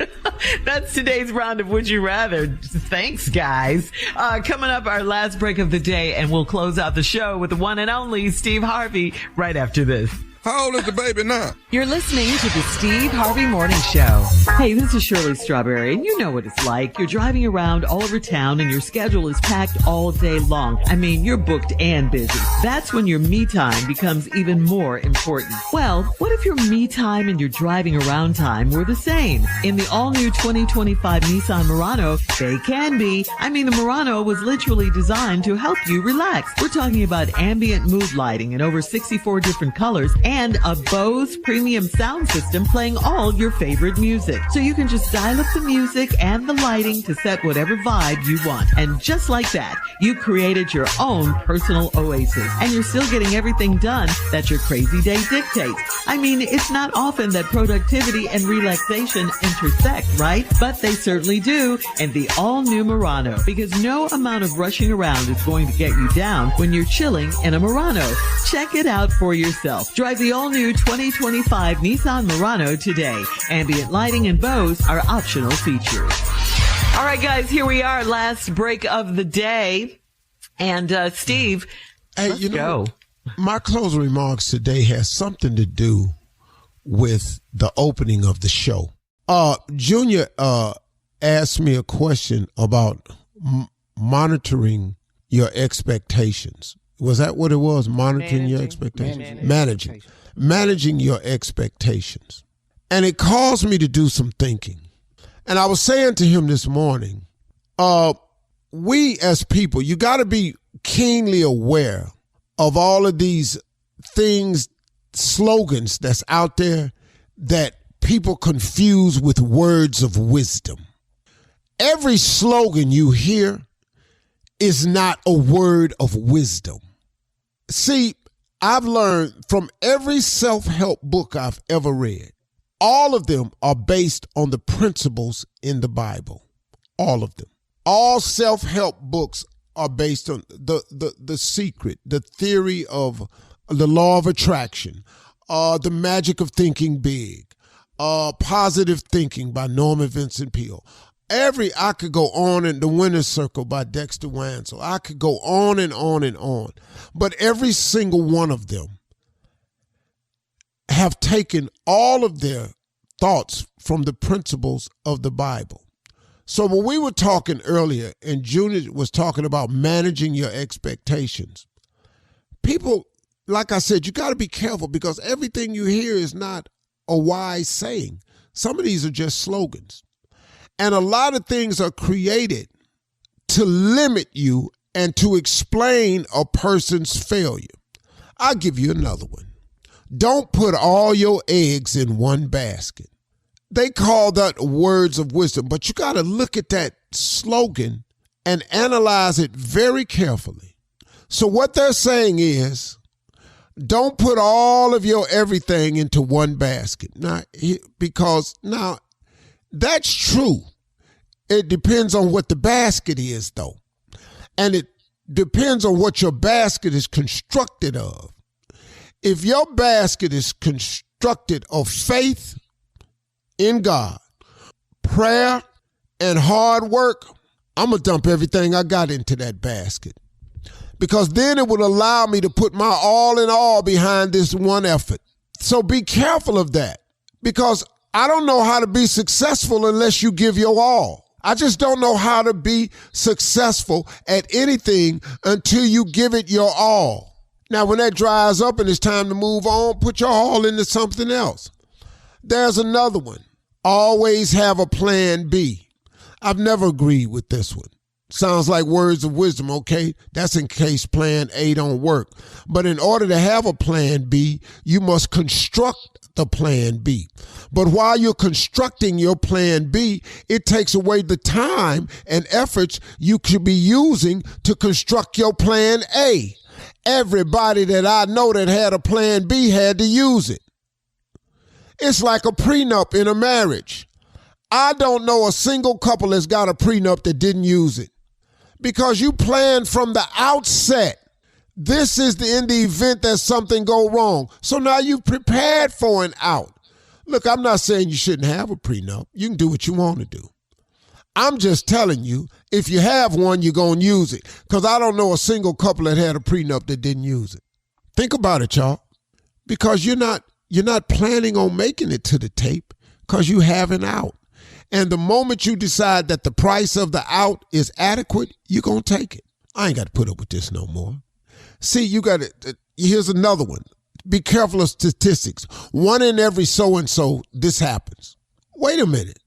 today's round of Would You Rather. Thanks, guys. Coming up, our last break of the day, and we'll close out the show with the one and only Steve Harvey right after this. How old is the baby now? You're listening to the Steve Harvey Morning Show. Hey, this is Shirley Strawberry, and you know what it's like. You're driving around all over town, and your schedule is packed all day long. I mean, you're booked and busy. That's when your me time becomes even more important. Well, what if your me time and your driving around time were the same? In the all-new 2025 Nissan Murano, they can be. I mean, the Murano was literally designed to help you relax. We're talking about ambient mood lighting in over 64 different colors and a Bose premium sound system playing all your favorite music. So you can just dial up the music and the lighting to set whatever vibe you want. And just like that, you created your own personal oasis. And you're still getting everything done that your crazy day dictates. I mean, it's not often that productivity and relaxation intersect, right? But they certainly do in the all-new Murano, because no amount of rushing around is going to get you down when you're chilling in a Murano. Check it out for yourself. Drive the all-new 2025 Nissan Murano today. Ambient lighting and Bose are optional features. All right, guys, here we are, last break of the day. And Steve, let's go. My closing remarks today has something to do with the opening of the show. Junior asked me a question about monitoring your expectations. Was that what it was? Monitoring your expectations? Managing your expectations. And it caused me to do some thinking. And I was saying to him this morning, we as people, you got to be keenly aware of all of these things, slogans that's out there that people confuse with words of wisdom. Every slogan you hear is not a word of wisdom. See, I've learned from every self-help book I've ever read, all of them are based on the principles in the Bible. All of them. All self-help books are based on the secret, the theory of the law of attraction, the magic of thinking big, positive thinking by Norman Vincent Peale. I could go on in The Winner's Circle by Dexter Wansel. I could go on and on and on. But every single one of them have taken all of their thoughts from the principles of the Bible. So when we were talking earlier and Junior was talking about managing your expectations, people, like I said, you got to be careful because everything you hear is not a wise saying. Some of these are just slogans. And a lot of things are created to limit you and to explain a person's failure. I'll give you another one. Don't put all your eggs in one basket. They call that words of wisdom, but you got to look at that slogan and analyze it very carefully. So what they're saying is, don't put all of your everything into one basket. Now, that's true. It depends on what the basket is, though. And it depends on what your basket is constructed of. If your basket is constructed of faith in God, prayer, and hard work, I'm going to dump everything I got into that basket. Because then it would allow me to put my all in all behind this one effort. So be careful of that. Because I don't know how to be successful unless you give your all. I just don't know how to be successful at anything until you give it your all. Now, when that dries up and it's time to move on, put your all into something else. There's another one. Always have a plan B. I've never agreed with this one. Sounds like words of wisdom, okay? That's in case plan A don't work. But in order to have a plan B, you must construct the plan B. But while you're constructing your plan B, it takes away the time and efforts you could be using to construct your plan A. Everybody that I know that had a plan B had to use it. It's like a prenup in a marriage. I don't know a single couple that's got a prenup that didn't use it. Because you planned from the outset. This is in the event that something go wrong. So now you've prepared for an out. Look, I'm not saying you shouldn't have a prenup. You can do what you want to do. I'm just telling you, if you have one, you're going to use it. Because I don't know a single couple that had a prenup that didn't use it. Think about it, y'all. Because you're not planning on making it to the tape because you have an out. And the moment you decide that the price of the out is adequate, you're going to take it. I ain't got to put up with this no more. See, you got to, here's another one. Be careful of statistics. 1 in every so-and-so, this happens. Wait a minute.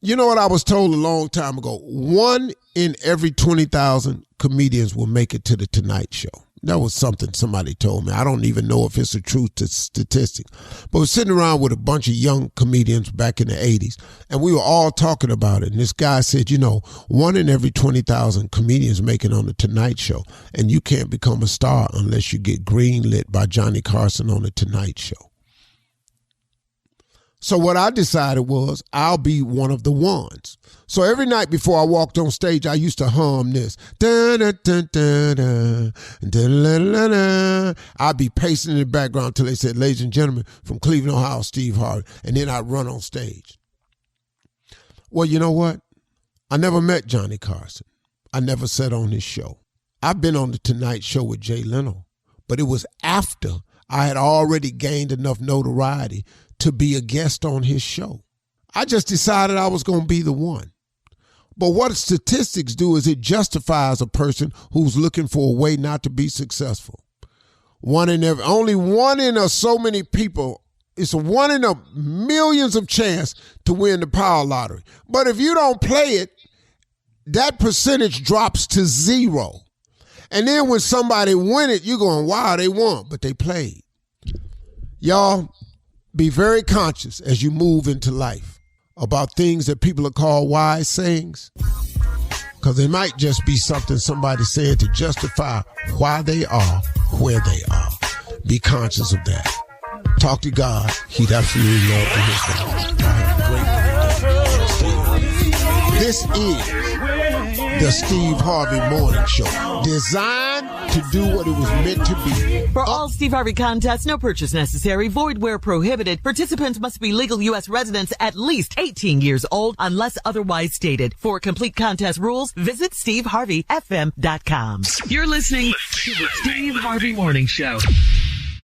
You know what I was told a long time ago? 1 in every 20,000 comedians will make it to the Tonight Show. That was something somebody told me. I don't even know if it's a true statistic. But we're sitting around with a bunch of young comedians back in the 80s, and we were all talking about it. And this guy said, 1 in every 20,000 comedians make it on the Tonight Show, and you can't become a star unless you get greenlit by Johnny Carson on the Tonight Show. So what I decided was I'll be one of the ones. So every night before I walked on stage, I used to hum this. I'd be pacing in the background until they said, ladies and gentlemen, from Cleveland, Ohio, Steve Harvey. And then I'd run on stage. Well, you know what? I never met Johnny Carson. I never sat on his show. I've been on the Tonight Show with Jay Leno, but it was after I had already gained enough notoriety to be a guest on his show. I just decided I was going to be the one. But what statistics do is it justifies a person who's looking for a way not to be successful. Only 1 in so many people. It's a 1 in a millions of chance to win the power lottery. But if you don't play it, that percentage drops to 0. And then when somebody win it, you're going, wow, they won, but they played. Y'all, be very conscious as you move into life about things that people are called wise sayings, because it might just be something somebody said to justify why they are where they are. Be conscious of that. Talk to God. He'd absolutely love to hear from you. Have a great day. This is the Steve Harvey Morning Show, designed to do what it was meant to be. For all Steve Harvey contests, no purchase necessary, void where prohibited. Participants must be legal U.S. residents at least 18 years old unless otherwise stated. For complete contest rules, visit SteveHarveyFM.com. You're listening to the Steve Harvey Morning Show.